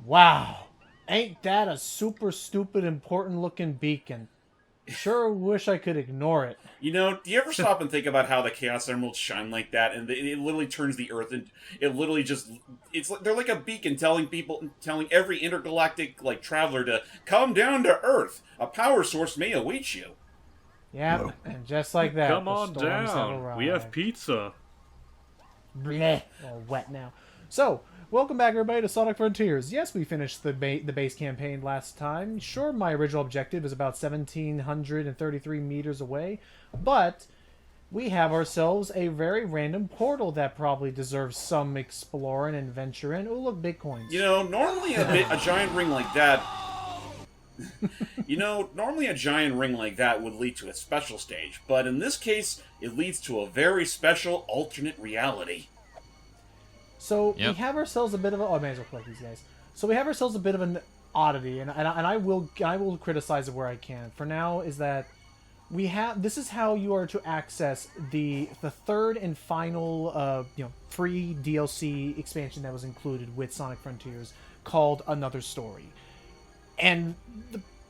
Wow. Ain't that a super stupid important looking beacon? Sure wish I could ignore it. You know, do you ever stop and think about how the Chaos Emeralds shine like that, and it literally turns the Earth, and it literally just they're like a beacon telling every intergalactic like traveler to come down to Earth. A power source may await you. Yep, and just like that, Come the on storms have down. arrived. We have pizza. Bleh, all wet now. So, welcome back everybody to Sonic Frontiers. Yes, we finished the base campaign last time. Sure, my original objective is about 1,733 meters away, but we have ourselves a very random portal that probably deserves some exploring and venture in. Oh, look, Bitcoins. You know, normally a giant ring like that. Normally a giant ring like that would lead to a special stage, but in this case, it leads to a very special alternate reality. So we have ourselves a bit of a... Oh, I may as well collect these guys. So we have ourselves a bit of an oddity, and I will criticize it where I can. For now, is that we have... This is how you are to access the third and final free DLC expansion that was included with Sonic Frontiers, called Another Story. And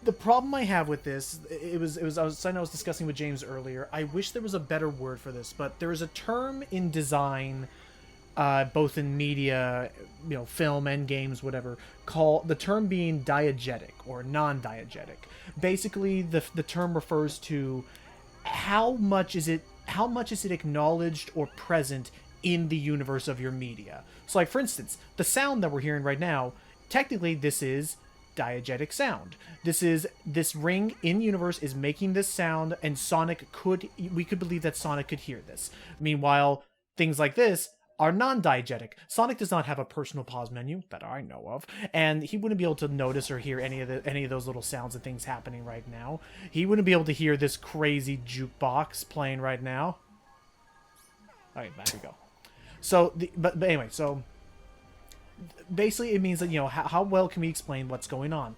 the problem I have with this, I was discussing with James earlier. I wish there was a better word for this, but there is a term in design, both in media, film and games, whatever, the term being diegetic or non-diegetic. Basically, the term refers to how much is it acknowledged or present in the universe of your media. So, like for instance, the sound that we're hearing right now, technically this is diegetic sound. This ring in universe is making this sound, and we could believe that Sonic could hear this. Meanwhile, things like this are non-diegetic. Sonic does not have a personal pause menu that I know of, and he wouldn't be able to notice or hear any of those little sounds and things happening right now. He wouldn't be able to hear this crazy jukebox playing right now. All right, back we go. So, but anyway, so basically it means that, how well can we explain what's going on?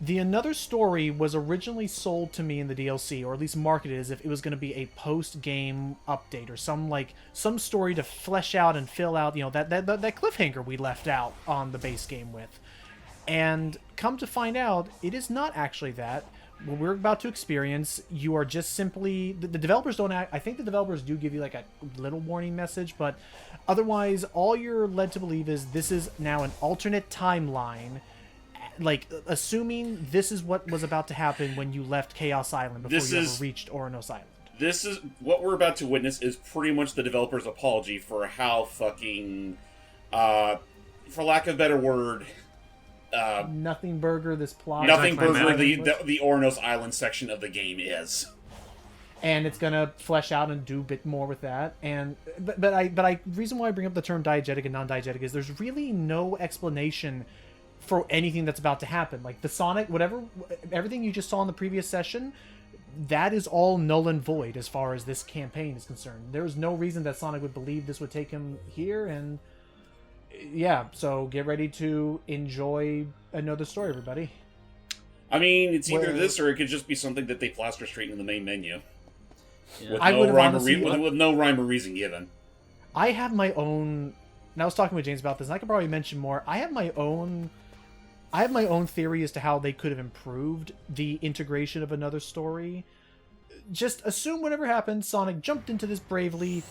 The Another Story was originally sold to me in the DLC, or at least marketed as if it was going to be a post-game update, or some story to flesh out and fill out, that cliffhanger we left out on the base game with. And come to find out, it is not actually that. What we're about to experience, you are just simply... The developers don't act... I think the developers do give you like a little warning message, but otherwise, all you're led to believe is this is now an alternate timeline, like assuming this is what was about to happen when you left Chaos Island before you ever reached Oranos Island. This is what we're about to witness is pretty much the developer's apology for how fucking, for lack of a better word, Nothing Burger this plot. Nothing Burger the Oranos Island section of the game is. And it's gonna flesh out and do a bit more with that. And but reason why I bring up the term diegetic and non-diegetic is there's really no explanation for anything that's about to happen. Like the Sonic, everything you just saw in the previous session, that is all null and void as far as this campaign is concerned. There's no reason that Sonic would believe this would take him here, and yeah, so get ready to enjoy Another Story, everybody. I mean, it's either this or it could just be something that they plaster straight in the main menu. Yeah. With no rhyme or reason given. I have my own, and I was talking with James about this, and I could probably mention more. I have my own theory as to how they could have improved the integration of Another Story. Just assume whatever happened, Sonic jumped into this bravely,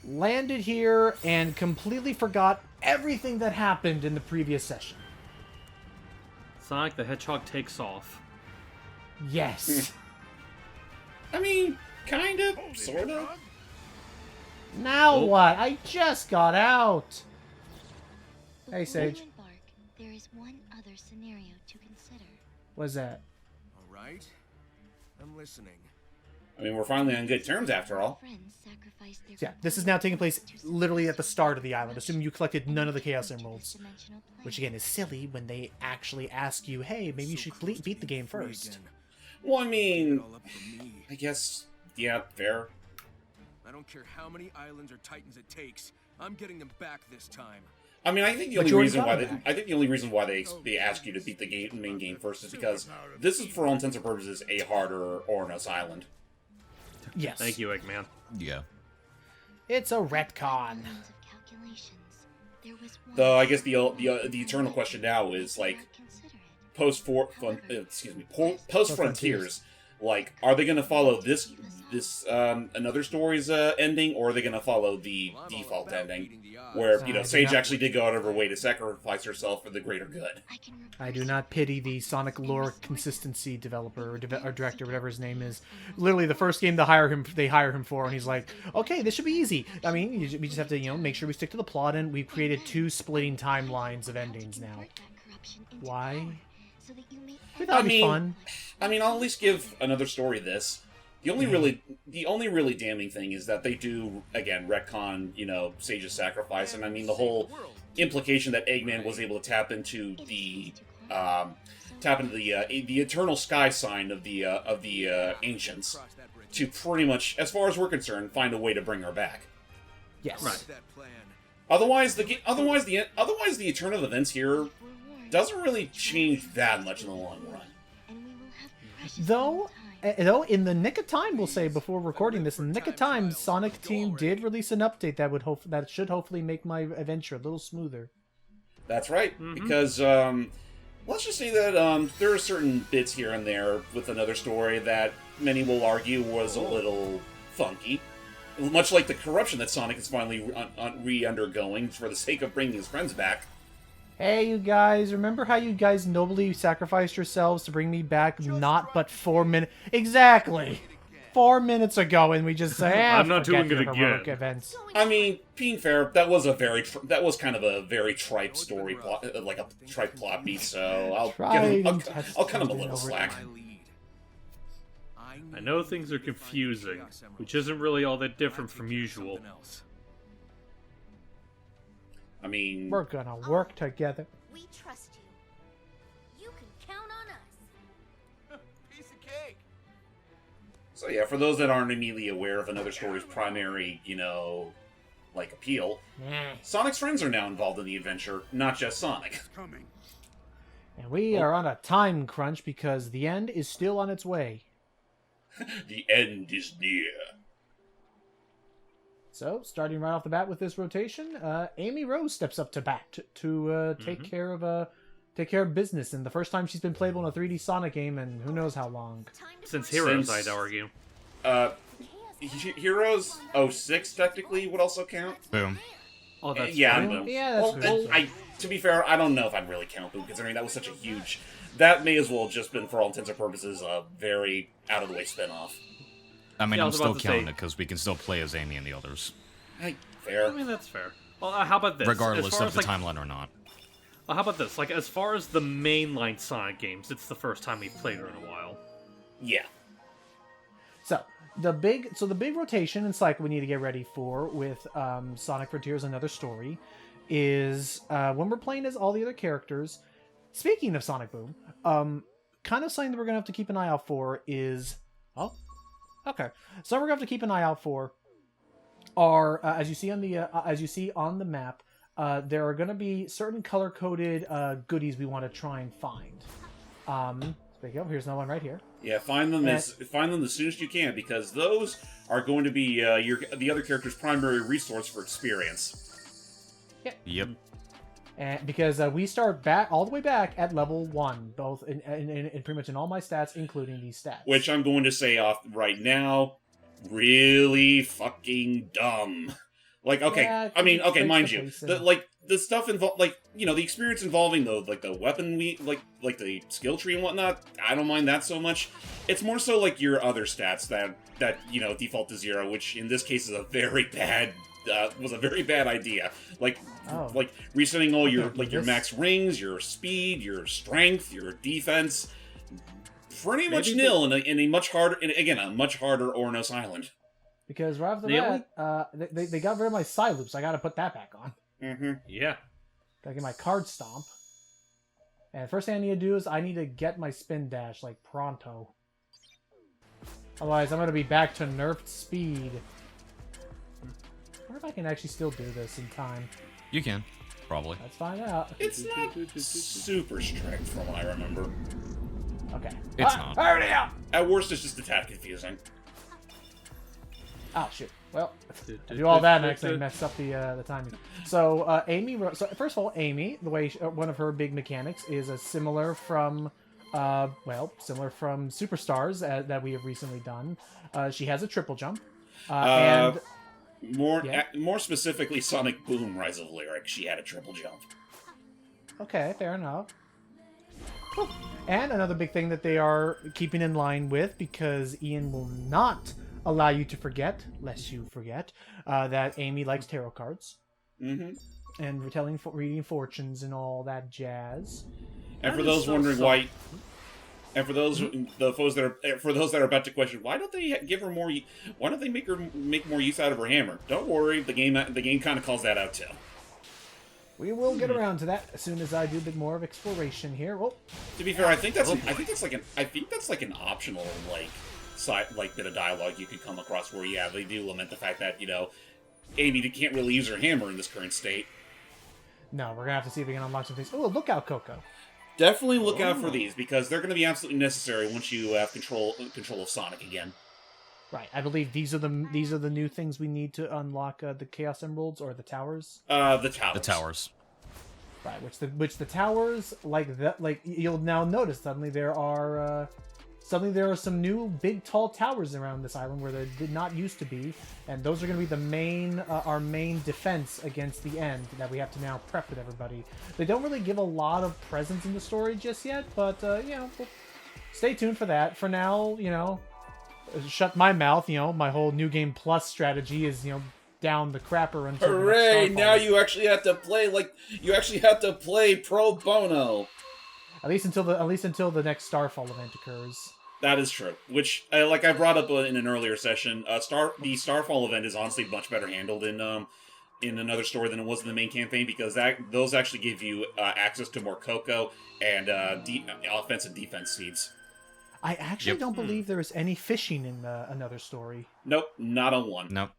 landed here, and completely forgot everything that happened in the previous session. Sonic the Hedgehog takes off. Yes. I mean, kind of, sort of. Now what? I just got out. Hey, Sage. There is one other scenario to consider. What's that? All right, I'm listening. I mean, we're finally on good terms after all. Yeah, this is now taking place literally at the start of the island. Assuming you collected none of the Chaos Emeralds. Which again is silly when they actually ask you, hey, maybe you should beat the game first. Well, I mean, I guess, yeah, fair. I don't care how many islands or titans it takes. I'm getting them back this time. I mean, I think the only reason why they ask you to beat the main game first is because this is, for all intents and purposes, a harder Oranos Island. Yes. Thank you, Eggman. Yeah. It's a retcon. Though I guess the eternal question now is like post Frontiers. Like, are they going to follow this another story's ending, or are they going to follow the default ending, where Sage actually did go out of her way to sacrifice herself for the greater good? I do not pity the Sonic lore consistency developer or director, whatever his name is. Literally, the first game they hire him for, and he's like, "Okay, this should be easy. I mean, we just have to make sure we stick to the plot, and we've created 2 splitting timelines of endings now. Why? That'd be fun. I mean, I'll at least give another story this. The only really damning thing is that they do again retcon, Sage's sacrifice, and I mean the whole implication that Eggman was able to tap into the eternal sky sign of the ancients to pretty much, as far as we're concerned, find a way to bring her back. Yes. Right. Otherwise, the eternal events here doesn't really change that much in the long run. Though, in the nick of time, we'll say before recording this, in the nick of time, Sonic Team did release an update that should hopefully make my adventure a little smoother. That's right, because let's just say that there are certain bits here and there with another story that many will argue was a little funky. Much like the corruption that Sonic is finally re-undergoing for the sake of bringing his friends back. Hey, you guys, remember how you guys nobly sacrificed yourselves to bring me back not but 4 minutes? Exactly! 4 minutes ago, and we just say, I'm not doing it again. Events. I mean, being fair, that was kind of a very tripe story plot, like a tripe plot beat, so I'll cut him a little slack. I know things are confusing, which isn't really all that different from usual. I mean, we're gonna work together. We trust you. You can count on us. Piece of cake. So yeah, for those that aren't immediately aware of another story's primary, appeal, Sonic's friends are now involved in the adventure, not just Sonic. And we are on a time crunch because the end is still on its way. The end is near. So, starting right off the bat with this rotation, Amy Rose steps up to bat to take care of business. And the first time she's been playable in a 3D Sonic game, and who knows how long. Since Heroes, I'd argue. Heroes 06 technically would also count. Boom. Oh, that's Boom. Yeah, that's well, to be fair, I don't know if I'd really count Boom, considering that was such a huge. That may as well have just been, for all intents and purposes, a very out of the way spinoff. I mean, Yeah, I I'm was still about to counting say- it because we can still play as Amy and the others, Fair. I mean, that's fair. Well, how about this? regardless As far of as, the timeline or not. How about this? As far as the mainline Sonic games, it's the first time we've played her in a while. Yeah. So the big rotation and cycle we need to get ready for with Sonic Frontiers Another Story is when we're playing as all the other characters. Speaking of Sonic Boom, kind of something that we're gonna have to keep an eye out for is okay. So we're gonna have to keep an eye out for are as you see on the map. There are gonna be certain color coded goodies we want to try and find. There you go. Here's another one right here. Yeah, find them as soon as you can, because those are going to be the other character's primary resource for experience. Yep. And because we start back all the way back at level 1, both in pretty much in all my stats, including these stats. Which I'm going to say off right now, really fucking dumb. Like, okay, Yeah, I mean, okay, mind the you, pacing. the stuff involved, the experience involving the weapon like the skill tree and whatnot. I don't mind that so much. It's more so like your other stats that default to 0, which in this case is a very bad. Was a very bad idea. Like resetting all your your max rings, your speed, your strength, your defense, pretty much nil in a much harder, a much harder Ornos Island. Because right off the bat, they got rid of my side loops. I got to put that back on. Mm-hmm. Yeah. Gotta get my card stomp. And the first thing I need to do is I need to get my spin dash pronto. Otherwise, I'm gonna be back to nerfed speed. I wonder if I can actually still do this in time. You can, probably. Let's find out. It's not super strict from what I remember. Okay. It's not. Already out! At worst, it's just a tad confusing. Oh shit. Well, I do all that and actually mess up the timing. So Amy. So first of all, Amy, the way one of her big mechanics is similar from, similar from Superstars that we have recently done. She has a triple jump, and more specifically, Sonic Boom: Rise of Lyric. She had a triple jump. Okay, fair enough. Cool. And another big thing that they are keeping in line with, because Ian will not allow you to forget, lest you forget, that Amy likes tarot cards. Mm-hmm. And reading fortunes and all that jazz. And for those wondering why, and for those that are about to question, why don't they give her more? Why don't they make more use out of her hammer? Don't worry, the game kind of calls that out too. We will get around to that as soon as I do a bit more of exploration here. Oh. To be fair, I think that's like an optional bit of dialogue you could come across where they do lament the fact that Amy can't really use her hammer in this current state. No, we're gonna have to see if we can unlock some things. Oh, look out, Koco. Definitely look out for these because they're going to be absolutely necessary once you have control of Sonic again. Right, I believe these are the new things we need to unlock the Chaos Emeralds or the towers. The towers. The towers. Right, which the towers you'll now notice suddenly there are some new big tall towers around this island where there did not used to be, and those are going to be our main defense against the end that we have to now prep with everybody. They don't really give a lot of presence in the story just yet, but we'll stay tuned for that. For now, shut my mouth. My whole New Game Plus strategy is down the crapper until. Hooray! Now you actually have to play pro bono. At least until the next Starfall event occurs. That is true. Which, like I brought up in an earlier session, the Starfall event is honestly much better handled in another story than it was in the main campaign because those actually give you access to more Koco and offense and defense seeds. I actually don't believe there is any fishing in another story. Nope, not on one. Nope.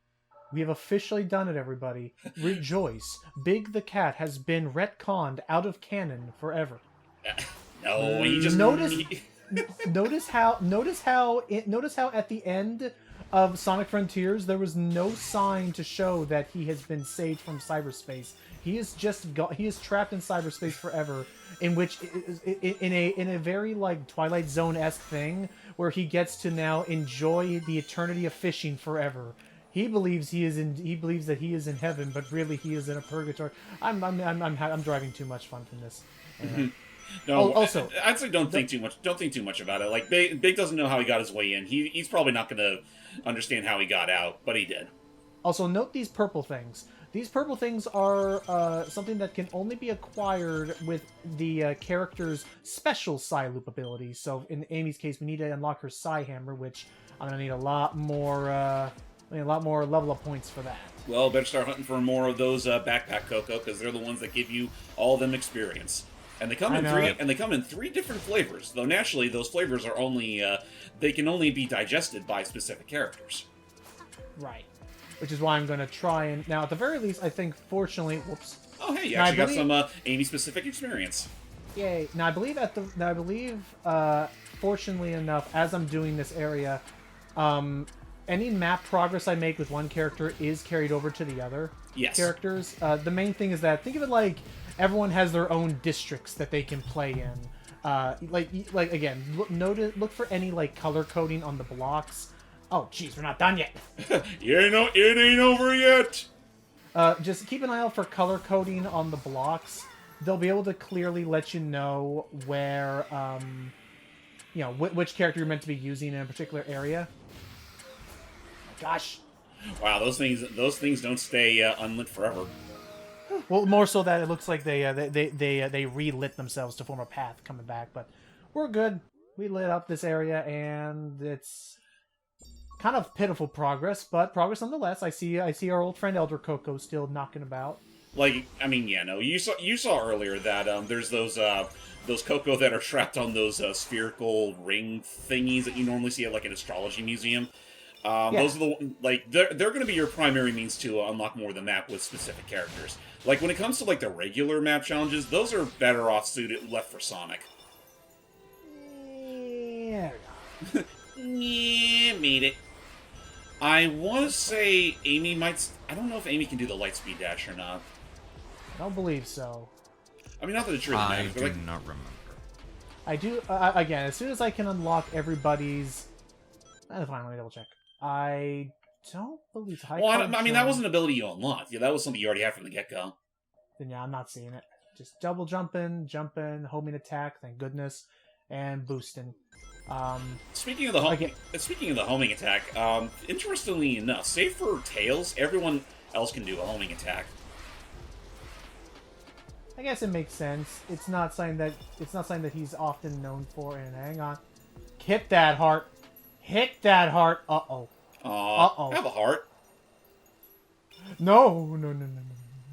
We have officially done it, everybody. Rejoice. Big the Cat has been retconned out of canon forever. No, he just notice how at the end of Sonic Frontiers there was no sign to show that he has been saved from cyberspace. He is trapped in cyberspace forever, in a very like Twilight Zone-esque thing where he gets to now enjoy the eternity of fishing forever. He believes that he is in heaven, but really he is in a purgatory. I'm driving too much fun from this. No, also, I'd say don't think too much about it. Like Big doesn't know how he got his way in. He's probably not going to understand how he got out, but he did. Also, note these purple things. These purple things are something that can only be acquired with the character's special Psi Loop ability. So in Amy's case, we need to unlock her Psi Hammer, which I'm gonna need a lot more level up points for that. Well, better start hunting for more of those backpack Koco because they're the ones that give you all them experience. And they come in three different flavors. Though naturally, those flavors are only they can only be digested by specific characters. Right. Which is why I'm going to try and now, at the very least, I think fortunately, whoops. Oh, hey, you actually got some Amy-specific experience. Yay! Now I believe fortunately enough, as I'm doing this area, any map progress I make with one character is carried over to the other characters. The main thing is that think of it like everyone has their own districts that they can play in. Like again, look for any like color coding on the blocks. Oh, jeez, we're not done yet. It ain't over yet. Just keep an eye out for color coding on the blocks. They'll be able to clearly let you know where, which character you're meant to be using in a particular area. Gosh. Wow, those things don't stay unlit forever. Well, more so that it looks like they relit themselves to form a path coming back, but we're good. We lit up this area, and it's kind of pitiful progress, but progress nonetheless. I see our old friend Elder Koco still knocking about. Like, I mean, yeah, no, you saw earlier that there's those Koco that are trapped on those spherical ring thingies that you normally see at like an astrology museum. Those are they're going to be your primary means to unlock more of the map with specific characters. Like when it comes to like the regular map challenges, those are better off left for Sonic. Yeah. Yeah, made it. I want to say Amy might... I don't know if Amy can do the light speed dash or not. I don't believe so. I mean, not that it really I matters, do but like... not remember. I do, again, as soon as I can unlock everybody's... Fine, let me double check. I don't believe so. Well, I mean, that was an ability you unlocked. Yeah, that was something you already had from the get-go. Then yeah, I'm not seeing it. Just double jumping, homing attack, thank goodness, and boosting. Speaking of the homing attack, interestingly enough, save for Tails, everyone else can do a homing attack. I guess it makes sense. It's not something that he's often known for. And hang on, hit that heart, hit that heart. Uh-oh. I have a heart. No.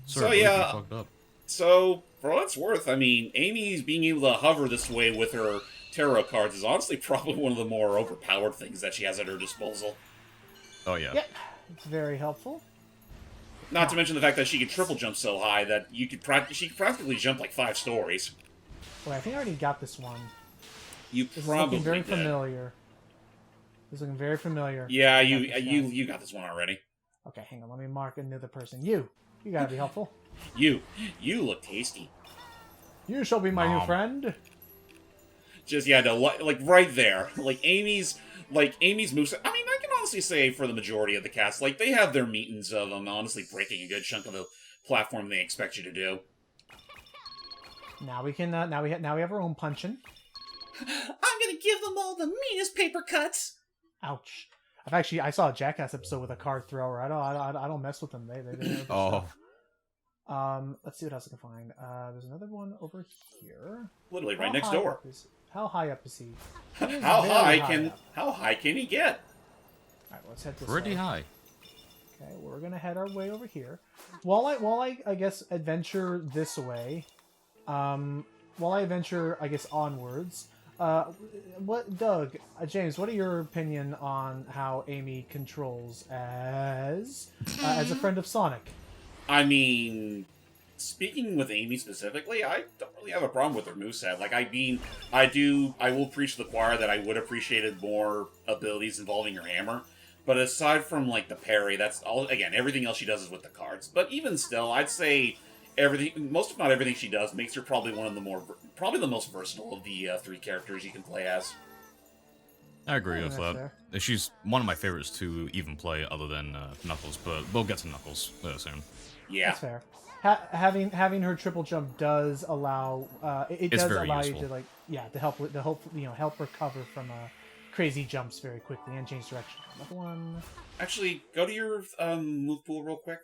Sorry, yeah. fucked up. So, for what it's worth, I mean, Amy's being able to hover this way with her tarot cards is honestly probably one of the more overpowered things that she has at her disposal. Oh yeah. Yeah, it's very helpful. Not to mention the fact that she can triple jump so high that she could practically jump like 5 stories. Wait, I think I already got this one. You This probably is looking very did. familiar. This is looking very familiar. Yeah, I you got this one. you got this one already. Okay, hang on. Let me mark another person. You gotta be helpful. You look tasty. You shall be my new friend. Just yeah, no, like right there, like Amy's moveset. I mean, I can honestly say for the majority of the cast, like they have their meetings of them honestly breaking a good chunk of the platform they expect you to do. Now we can. Now we have our own punching. I'm gonna give them all the meanest paper cuts. Ouch. I saw a Jackass episode with a card thrower. I don't mess with them. They know their stuff. Let's see what else I can find. There's another one over here. Literally right next door. How high up is he? How high can he get? Alright, let's head this Pretty way. high. Okay, we're gonna head our way over here. While I guess adventure this way, while I adventure onwards, James, what are your opinion on how Amy controls as a friend of Sonic? I mean, speaking with Amy specifically, I don't really have a problem with her moveset. Like, I mean, I will preach to the choir that I would have appreciated more abilities involving her hammer. But aside from, like, the parry, that's all, again, everything else she does is with the cards. But even still, I'd say most if not everything she does makes her probably probably the most versatile of the 3 characters you can play as. I agree with that's that. fair. She's one of my favorites to even play other than Knuckles, but we'll get to Knuckles soon. Yeah. That's fair. Having her triple jump does allow it It's does very allow useful. you to help recover from crazy jumps very quickly and change direction. Another one. Actually, go to your move pool real quick.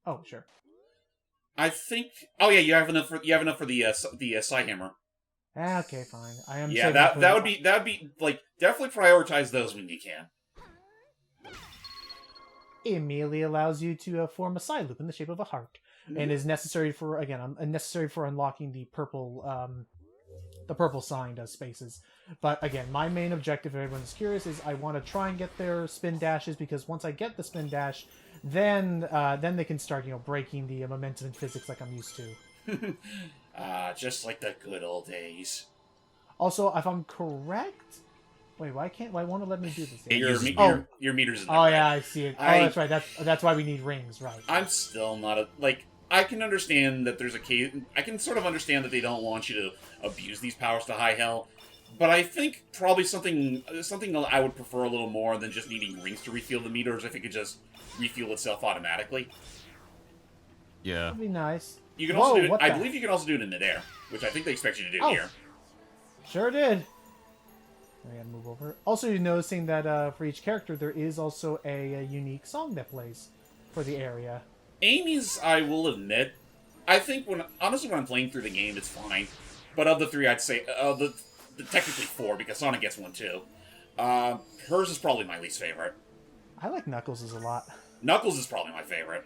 Oh, sure. I think. Oh yeah, you have enough for the side hammer. Okay, fine. I am. Yeah, saving that would be like definitely prioritize those when you can. It immediately allows you to form a side loop in the shape of a heart, and is necessary for unlocking the purple signed spaces. But again, my main objective, if everyone's curious, is I want to try and get their spin dashes, because once I get the spin dash, then they can start breaking the momentum and physics like I'm used to. Just like the good old days. Also, if I'm correct, why won't it let me do this? Your meters in the Oh red. yeah, I see it. That's right. That's why we need rings, right? I'm still not I can understand that there's a case. I can sort of understand that they don't want you to abuse these powers to high hell, but I think probably something I would prefer a little more than just needing rings to refuel the meters. If it could just refuel itself automatically. Yeah. That'd be nice. You can Whoa, also do it. what I the- believe you can also do it in midair, which I think they expect you to do Oh. here. Sure did. I gotta move over. Also, you're noticing that for each character, there is also a unique song that plays for the area. Amy's, I will admit, I think when I'm playing through the game, it's fine. But of the 3, I'd say the technically 4 because Sonic gets one too. Hers is probably my least favorite. I like Knuckles' a lot. Knuckles is probably my favorite.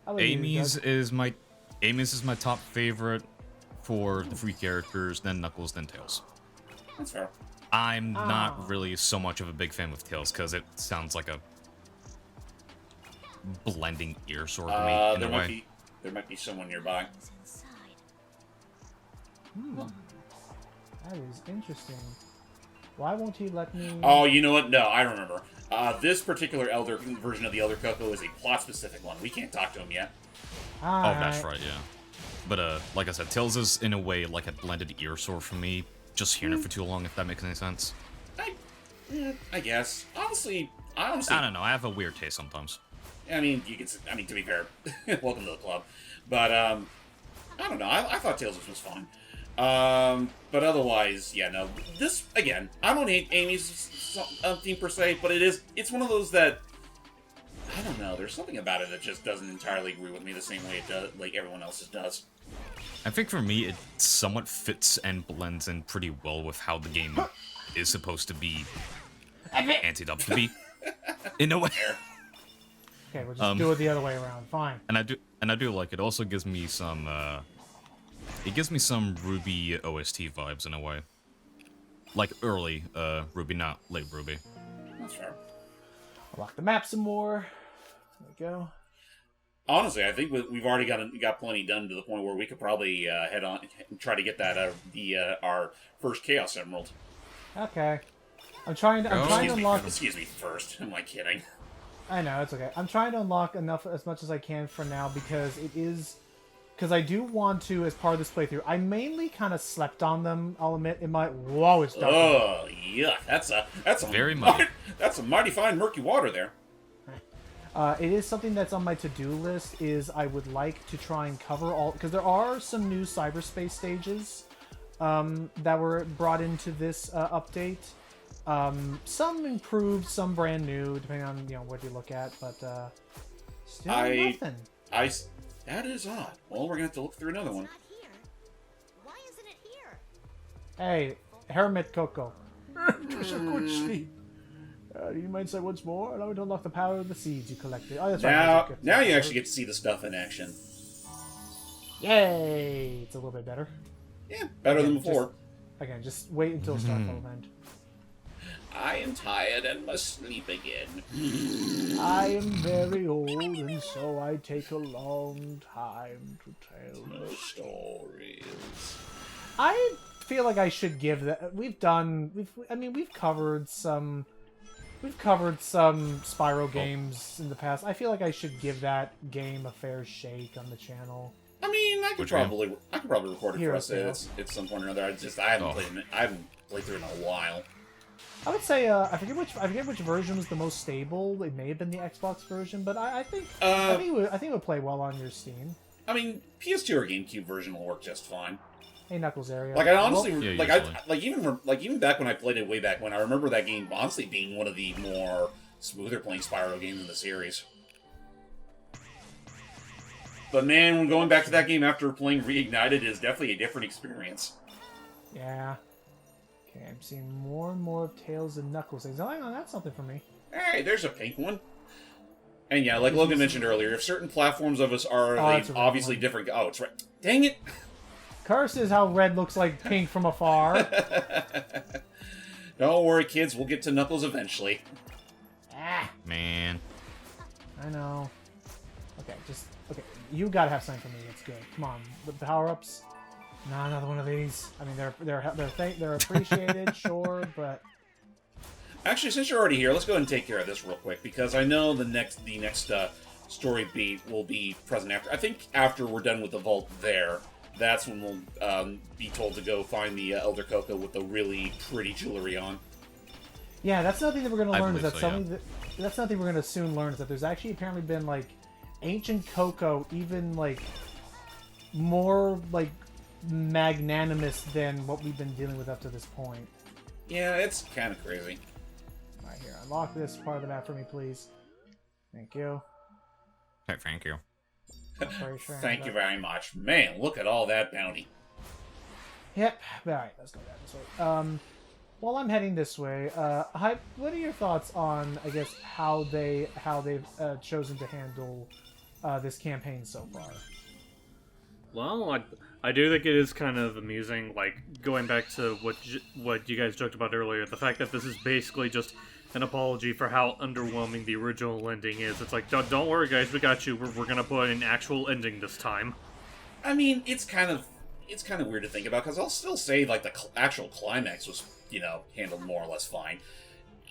How about you, Amy's Doug? is my top favorite for the 3 characters, then Knuckles, then Tails. That's fair. I'm not really so much of a big fan with Tails because it sounds like a blending ear sword to me in a way. There might be someone nearby. That is interesting. Why won't he let me... Oh, you know what? No, I remember. This particular version of the Elder Koco is a plot-specific one. We can't talk to him yet. All Oh, that's right, yeah. But, like I said, Tails is, in a way, like a blended ear sore for me. Just hearing it for too long, if that makes any sense. I guess. Honestly... I don't know, I have a weird taste sometimes. I mean, to be fair, welcome to the club. But, I don't know, I thought Tails was fine. But otherwise, yeah, no. This, again, I don't hate Amy's theme per se, but it's one of those that, I don't know, there's something about it that just doesn't entirely agree with me the same way it does, like everyone else's does. I think for me, it somewhat fits and blends in pretty well with how the game is supposed to be anteed up to be, in a way. Okay, we'll just do it the other way around. Fine. And I do like it. Also gives me some Ruby OST vibes in a way. Like early Ruby, not late Ruby. That's fair. Lock the map some more. There we go. Honestly, I think we've already got plenty done to the point where we could probably head on and try to get that our first Chaos Emerald. Okay. I'm trying to unlock... Excuse me, first. Am I kidding? I know, it's okay. I'm trying to unlock as much as I can for now because because I do want to, as part of this playthrough, I mainly kind of slept on them, I'll admit. Whoa, it's dark. Oh, yeah. That's a very muddy. That's some mighty fine murky water there. It is something that's on my to-do list, is I would like to try and cover all... Because there are some new cyberspace stages that were brought into this update. Some improved, some brand new, depending on what you look at, but still nothing. That is odd. Well, we're gonna have to look through another one. It's not here. Why isn't it here? Hey, Hermit Koco. Just a good sleep. Do you mind say once more? Allow me to unlock the power of the seeds you collected. Oh, that's right. Now you actually get to see the stuff in action. Yay! It's a little bit better. Yeah, better than before. Just wait until Starfall end. I am tired and must sleep again. I am very old, and so I take a long time to tell the stories. I feel like I should give that. We've covered some Spyro games in the past. I feel like I should give that game a fair shake on the channel. I mean, I could probably record it for us at some point or another. I haven't played through it in a while. I would say I forget which version was the most stable. It may have been the Xbox version, but I think it would play well on your Steam. I mean, PS2 or GameCube version will work just fine. Hey, Knuckles area. Like I honestly even back when I played it way back when, I remember that game honestly being one of the more smoother playing Spyro games in the series. But man, when going back to that game after playing Reignited is definitely a different experience. Yeah. Okay, I'm seeing more and more of Tails and Knuckles. Oh, hang on, that's something for me. Hey, there's a pink one. And yeah, like Logan mentioned earlier, if certain platforms of us are obviously different... Oh, it's right. Dang it! Curse is how red looks like pink from afar. Don't worry, kids. We'll get to Knuckles eventually. Ah! Man. I know. Okay, okay. You gotta have something for me. That's good. Come on. The power-ups... Nah, another one of these. I mean, they're appreciated, sure, but actually, since you're already here, let's go ahead and take care of this real quick because I know the next story beat will be present after. I think after we're done with the vault there, that's when we'll be told to go find the Elder Koco with the really pretty jewelry on. Yeah, that's another thing that we're gonna learn. That's another thing we're gonna soon learn is that there's actually apparently been like ancient Koco, even like more like magnanimous than what we've been dealing with up to this point. Yeah, it's kind of crazy. Right here, unlock this part of the map for me, please. Thank you. Hey, thank you. Thank you very much. Man, look at all that bounty. Yep. Alright, let's go down this way. While I'm heading this way, Hype, what are your thoughts on, I guess, how they've chosen to handle this campaign so far? Well, I do think it is kind of amusing, like, going back to what you guys joked about earlier, the fact that this is basically just an apology for how underwhelming the original ending is. It's like, don't worry guys, we got you, we're gonna put an actual ending this time. I mean, it's kind of... it's kind of weird to think about, because I'll still say, like, the actual climax was, handled more or less fine.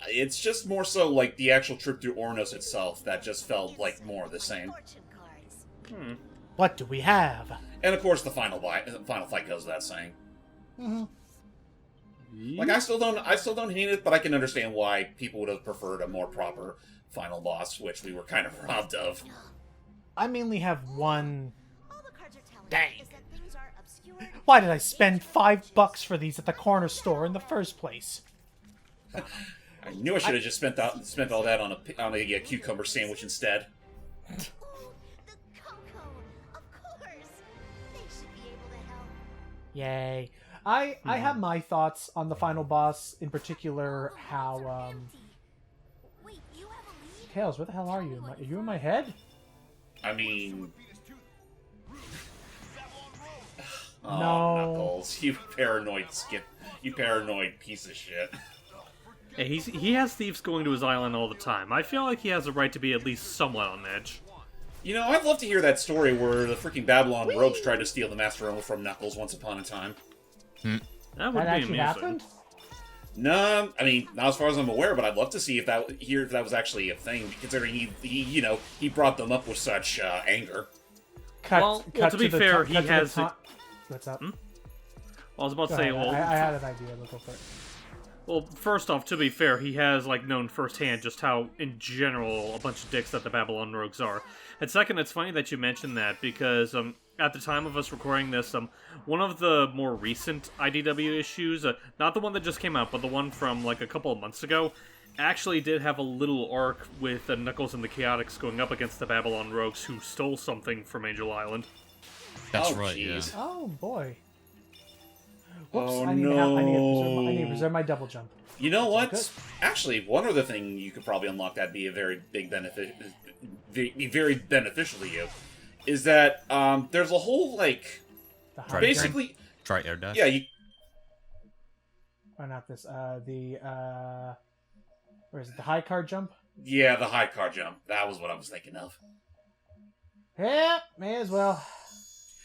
It's just more so, like, the actual trip through Ornos itself that just felt like more of the same. What do we have? And, of course, the final fight goes without saying. Mm-hmm. Like, I still don't hate it, but I can understand why people would have preferred a more proper final boss, which we were kind of robbed of. I mainly have one. All the cards are telling Dang. us is that things are obscure. Why did I spend $5 for these at the corner store in the first place? I knew I should have just spent all that on a cucumber sandwich instead. Oh, the Koco. Of course. They should be able to help. Yay. I have my thoughts on the final boss, in particular how, Wait, you have a lead? Tails, where the hell are you? Are you in my head? I mean... Oh, No. Knuckles, you paranoid piece of shit. Hey, he has thieves going to his island all the time. I feel like he has a right to be at least somewhat on edge. I'd love to hear that story where the freaking Babylon rogues tried to steal the Master Emerald from Knuckles once upon a time. That would That be actually amusing. happened? No, I mean, not as far as I'm aware, but I'd love to see if that was actually a thing, considering he brought them up with such anger. Well, to be fair, he has... What's up? Well, I was about to Go say, ahead. well... I had an idea, but go for it. Well, first off, to be fair, he has, known firsthand just how, in general, a bunch of dicks that the Babylon rogues are. And second, it's funny that you mentioned that, because, at the time of us recording this, one of the more recent IDW issues, not the one that just came out, but the one from, a couple of months ago, actually did have a little arc with Knuckles and the Chaotix going up against the Babylon rogues who stole something from Angel Island. That's Oh, right, jeez. yeah. Oh, boy. Whoops, Oh, I need to reserve my double jump. You know what? good. Actually, one other thing you could probably unlock that'd be a very big be very beneficial to you, is that there's a whole The high basically jump? Try air dash. yeah you Or not this. Where is it? The high card jump? yeah the high car jump. That was what I was thinking of. Yeah, may as well.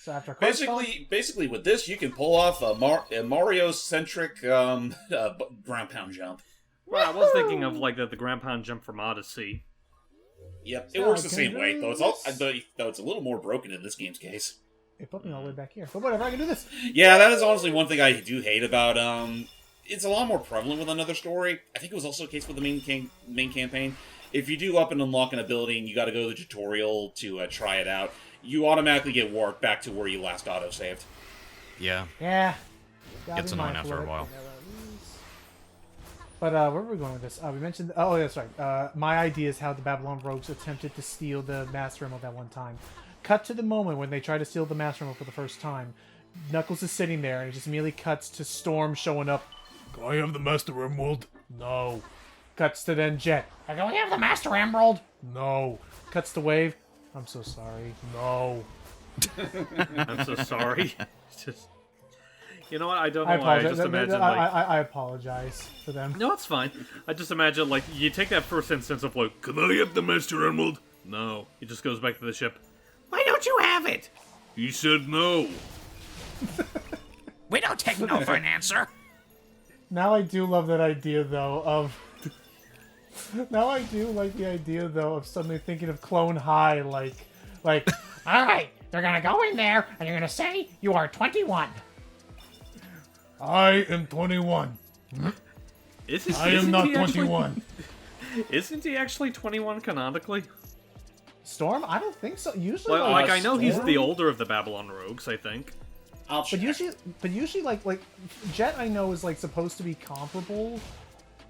So after course Basically, with this, you can pull off a Mario-centric ground pound jump. Well, I was thinking of, the ground pound jump from Odyssey. Yep, it So works I the can same do way, though this. it's a little more broken in this game's case. It put me all the way back here. But whatever, I can do this. Yeah, that is honestly one thing I do hate about it's a lot more prevalent with Another Story. I think it was also the case with the main campaign. If you do up and unlock an ability and you got to go to the tutorial to try it out, you automatically get warped back to where you last autosaved. Yeah. Yeah. Gets annoying after a while. But where were we going with this? We mentioned... Oh, that's right. My idea is how the Babylon rogues attempted to steal the Master Emerald that one time. Cut to the moment when they try to steal the Master Emerald for the first time. Knuckles is sitting there, and it just immediately cuts to Storm showing up. Can I have the Master Emerald? No. Cuts to then Jet. Can I have the Master Emerald? No. Cuts to Wave. I'm so sorry. No. I'm so sorry. Just, you know what? I don't know I why. I apologize. just imagine I apologize for them. No, it's fine. I just imagine you take that first instance of can I have the Master Emerald? No. He just goes back to the ship. Why don't you have it? He said no. We don't take no for an answer. Now I do love that idea, though, of... Now I do like the idea, though, of suddenly thinking of Clone High, like, alright, they're gonna go in there, and you're gonna say you are 21. I am 21. I am not 21. Isn't he actually 21 canonically? Storm? I don't think so. Usually, I know he's Storm- the older of the Babylon rogues, I think. I'll check. But usually, like Jet, I know is supposed to be comparable,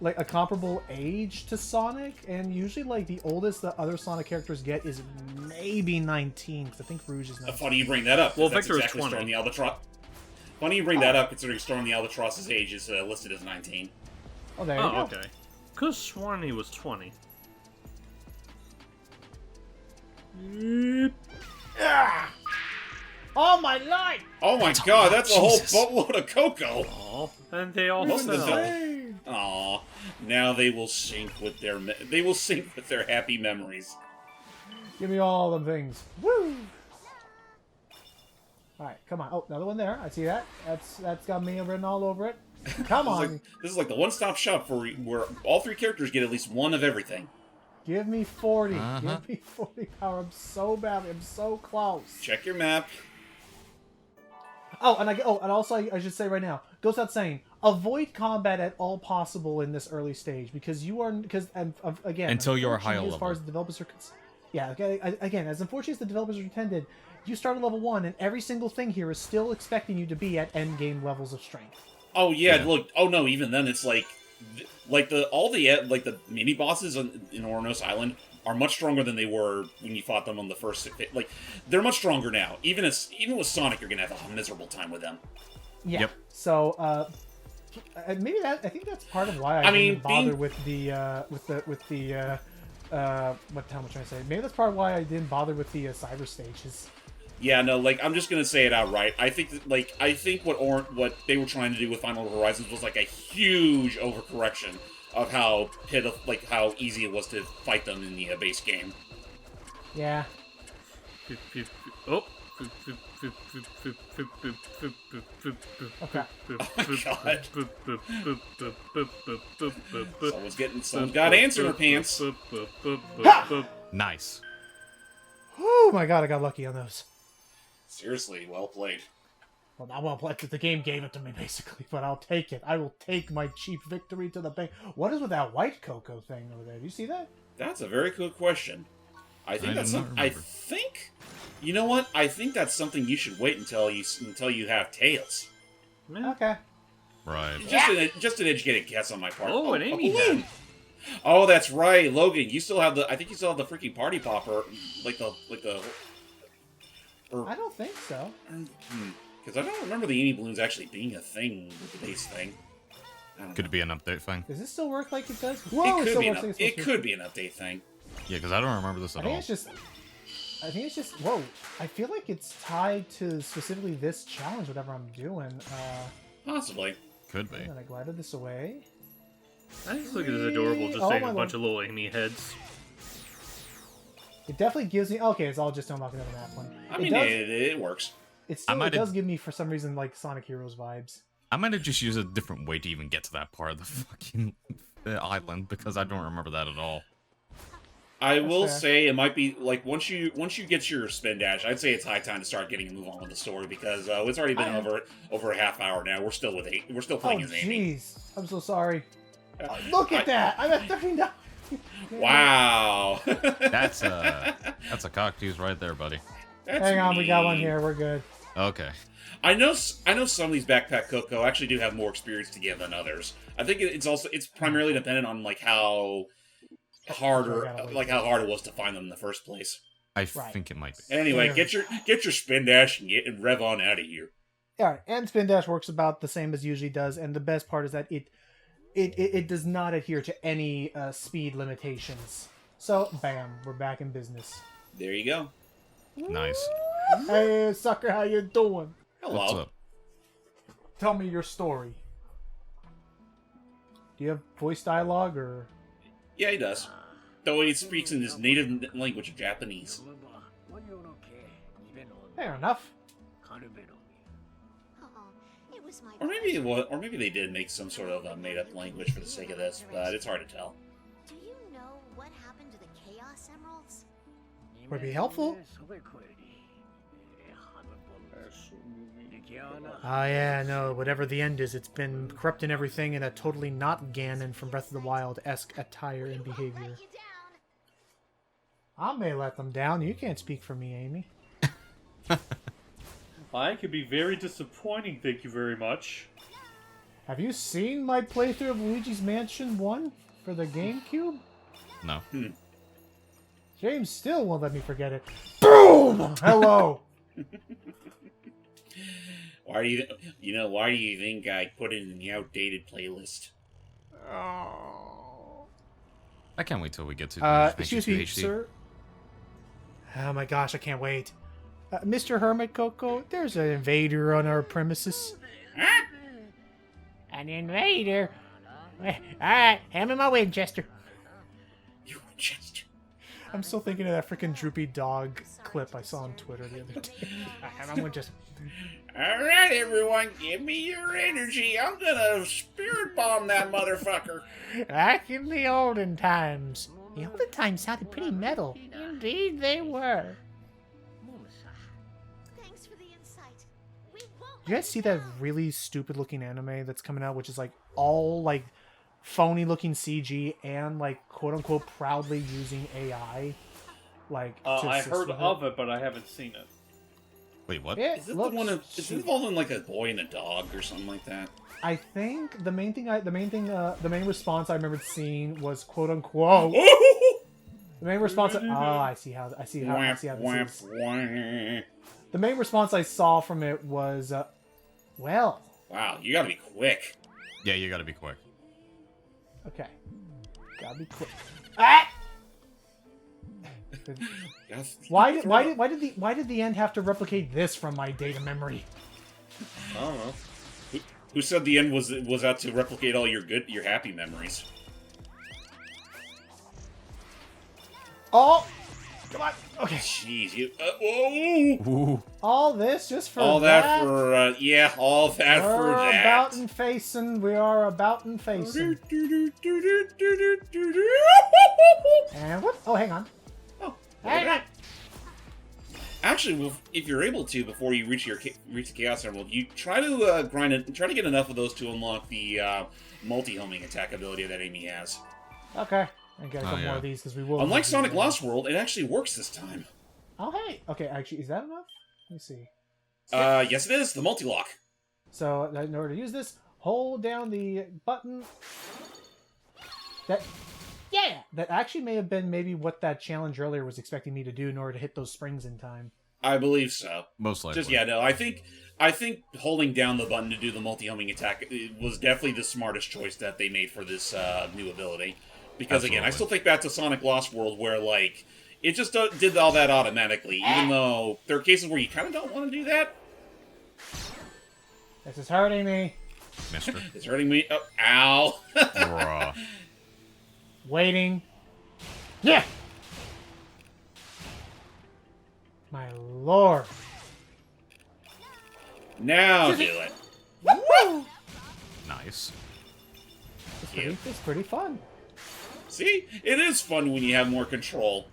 a comparable age to Sonic, and usually the oldest the other Sonic characters get is maybe 19, because I think Rouge is 19. Funny you bring that up. Well, That's Victor is exactly 20. Storm the Albatross. Funny you bring that up, considering Storm the Albatross's age is listed as 19. Oh, there you go. Okay. Could've sworn he was 20. Oh my life! Oh my god, that's a whole Jesus. boatload of Koco! Aw, and they all Most of fell. them. Aw, now they will sync with their happy memories. Give me all them things. Woo! All right, come on. Oh, another one there. I see that. That's got me written all over it. Come on. This is like the one-stop shop for where all 3 characters get at least one of everything. Give me 40. Give me 40 power. I'm so bad. I'm so close. Check your map. Oh, and also I should say right now, goes without saying, avoid combat at all possible in this early stage because again, until you're a higher as level. far as the developers are yeah, okay, again, as unfortunate as the developers are intended, you start at level 1 and every single thing here is still expecting you to be at end game levels of strength. Oh yeah, look. Oh no, even then it's like the mini bosses in Ornos Island are much stronger than they were when you fought them on the first. Like they're much stronger now. Even with Sonic, you're gonna have a miserable time with them. Yeah. Yep. So maybe I think that's part of why I didn't bother with the what the hell am I trying to say? Maybe that's part of why I didn't bother with the cyber stages. Yeah, no, like I'm just gonna say it outright. I think what they were trying to do with Final Horizons was like a huge overcorrection of how easy it was to fight them in the base game. Yeah. Oh. Okay. God. Someone's got ants in her pants. Nice. Oh my god, I got lucky on those. Seriously, well played. Well, not well played. The game gave it to me, basically, but I'll take it. I will take my cheap victory to the bank. What is with that white Koco thing over there? Do you see that? That's a very good question. I think you know what? I think that's something you should wait until you have Tails. Okay. Right. Just an educated guess on my part. Oh, an Amy head. Oh, that's right, Logan. You still have I think you still have the freaking party popper, I don't think so. Because I don't remember the Amy balloons actually being a thing with the base thing. Could it be an update thing? Does this still work like it does? Whoa, it could be an update thing. Yeah, because I don't remember this at all. I think it's just. Whoa! I feel like it's tied to specifically this challenge, whatever I'm doing. Possibly. Could be. And then I glided this away. I just think it's adorable just seeing a bunch of little Amy heads. It definitely gives me. Okay, it's all just unlock another map one. I mean, it works. It does give me, for some reason, like Sonic Heroes vibes. I might have just used a different way to even get to that part of the fucking island because I don't remember that at all. I will say it might be like once you get your spin dash, I'd say it's high time to start getting a move on with the story because it's already been over a half hour now. We're still playing as Amy. Jeez, I'm so sorry. Look at that! I'm at 39. Wow. That's a cocktease right there, buddy. Hang on, we got one here. We're good. Okay. I know some of these backpack Koco actually do have more experience to give than others. I think it's primarily dependent on like how hard it was to find them in the first place. I think it might be. Anyway, get your spin dash and rev on out of here. All right, and spin dash works about the same as usually does, and the best part is that it does not adhere to any speed limitations. So, bam, we're back in business. There you go. Nice. Hey, sucker, how you doing? Hello. What's up? Tell me your story. Do you have voice dialogue, or...? Yeah, he does. Though he speaks in his native language of Japanese. Fair enough. It was my Or maybe they did make some sort of made-up language for the sake of this, but it's hard to tell. Do you know what happened to the Chaos Emeralds? Would be helpful. Oh yeah, no, whatever the end is, it's been corrupting everything in a totally not Ganon from Breath of the Wild-esque attire and behavior. Let you down. I may let them down. You can't speak for me, Amy. I could be very disappointing, thank you very much. Have you seen my playthrough of Luigi's Mansion 1 for the GameCube? No. James still won't let me forget it. Boom! Hello! Why do you think I put it in the outdated playlist? Oh. I can't wait till we get to excuse me, HD. sir. Oh my gosh, I can't wait. Mr. Hermit Koco, there's an invader on our premises. Huh? An invader? Alright, hand me my Winchester. You Winchester. I'm still thinking of that freaking droopy dog clip I saw on Twitter the other day. And I'm gonna just... Alright, everyone, give me your energy. I'm gonna spirit bomb that motherfucker. Back in the olden times. The olden times sounded pretty metal. Indeed they were. Thanks for the insight. We won't You guys see that really stupid looking anime that's coming out, which is like all like phony looking CG and like quote unquote proudly using AI? Like to I assist heard with of it, but I haven't seen it. Wait, what? Is it the one? Is it involving like a boy and a dog or something like that? I think the main response I remembered seeing was quote unquote. The main response. I see how this is. The main response I saw from it was, well. Wow, you gotta be quick. Yeah, you gotta be quick. Okay. Gotta be quick. Ah! Why did the end have to replicate this from my data memory? I don't know. Who said the end was out to replicate all your happy memories? Oh, come on. Okay. Jeez, you. Whoa! Ooh. All this just for All that for yeah, all that for We're that. about and facing. We are about and facing. And what? Oh, hang on. Oh, Hang on. actually, well, if you're able to, before you reach the Chaos Emerald, you try to grind it, try to get enough of those to unlock the multi-homing attack ability that Amy has. Okay. I get a couple yeah. more of these because we will. Unlike Sonic Lost World, it actually works this time. Oh, hey. Okay, actually, is that enough? Let me see. Yes, it is the multi-lock. So, in order to use this, hold down the button. That actually may have been maybe what that challenge earlier was expecting me to do in order to hit those springs in time. I believe so. Most likely. Just yeah, no. I think holding down the button to do the multi-homing attack was definitely the smartest choice that they made for this new ability. Because again, I still think back to Sonic Lost World where like it just did all that automatically, even though there are cases where you kind of don't want to do that. This is hurting me. Mister. It's hurting me. Oh, ow! Bruh. Waiting. Yeah. My lord. Now do it. Woo! Nice. It's pretty fun. See, it is fun when you have more control.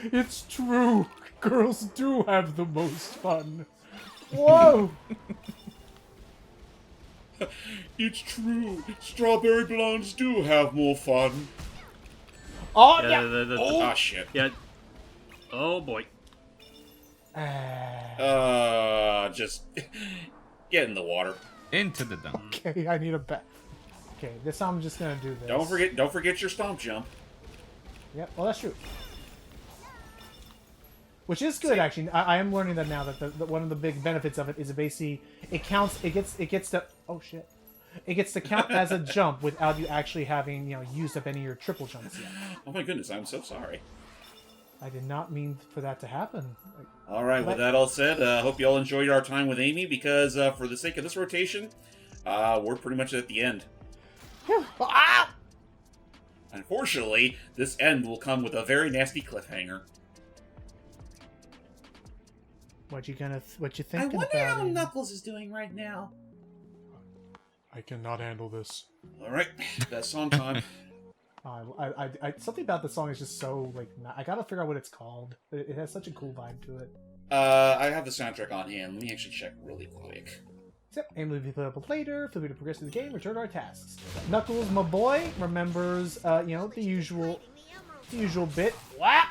It's true. Girls do have the most fun. Whoa! It's true. Strawberry blondes do have more fun. Oh, yeah. Oh shit. Yeah. Oh boy. Just get in the water. Into the dump. Okay, I need a bet. Okay, this time I'm just gonna do this. Don't forget your stomp jump. Yep. Well, that's true. Which is good, actually. I am learning that now. That one of the big benefits of it is it basically it counts. It gets to oh shit. It gets to count as a jump without you actually having used up any of your triple jumps yet. Oh my goodness, I'm so sorry. I did not mean for that to happen. All right, with that all said, hope you all enjoyed our time with Amy because for the sake of this rotation, we're pretty much at the end. Ah! Unfortunately, this end will come with a very nasty cliffhanger. What you thinking I wonder about? how Knuckles is doing right now. I cannot handle this. All right, that's song time. Something about the song is just so like. I gotta figure out what it's called. It has such a cool vibe to it. I have the soundtrack on hand. Let me actually check really quick. Yep, aim will be played up later. Feel free to progress through the game. Return to our tasks. Knuckles, my boy, remembers the usual bit. What?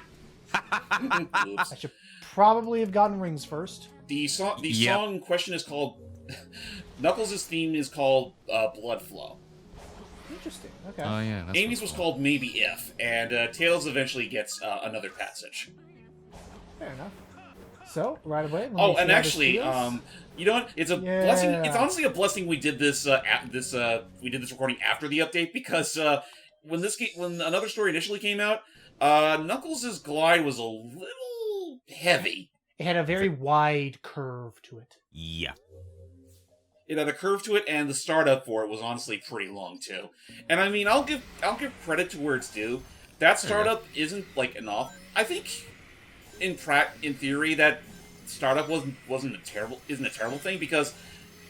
Oops. I should probably have gotten rings first. The song question is called Knuckles' theme is called Blood Flow. Interesting. Okay. Oh yeah. That's Amy's was called Maybe If, and Tails eventually gets another passage. Fair enough. So right away. Oh, and actually, you know what? It's a blessing. It's honestly a blessing we did this. We did this recording after the update because when Another Story initially came out, Knuckles' glide was a little heavy. It had a very wide curve to it. Yeah. It had a curve to it, and the startup for it was honestly pretty long too. And I mean, I'll give credit to where it's due. that startup isn't like enough. I think in theory that startup isn't a terrible thing, because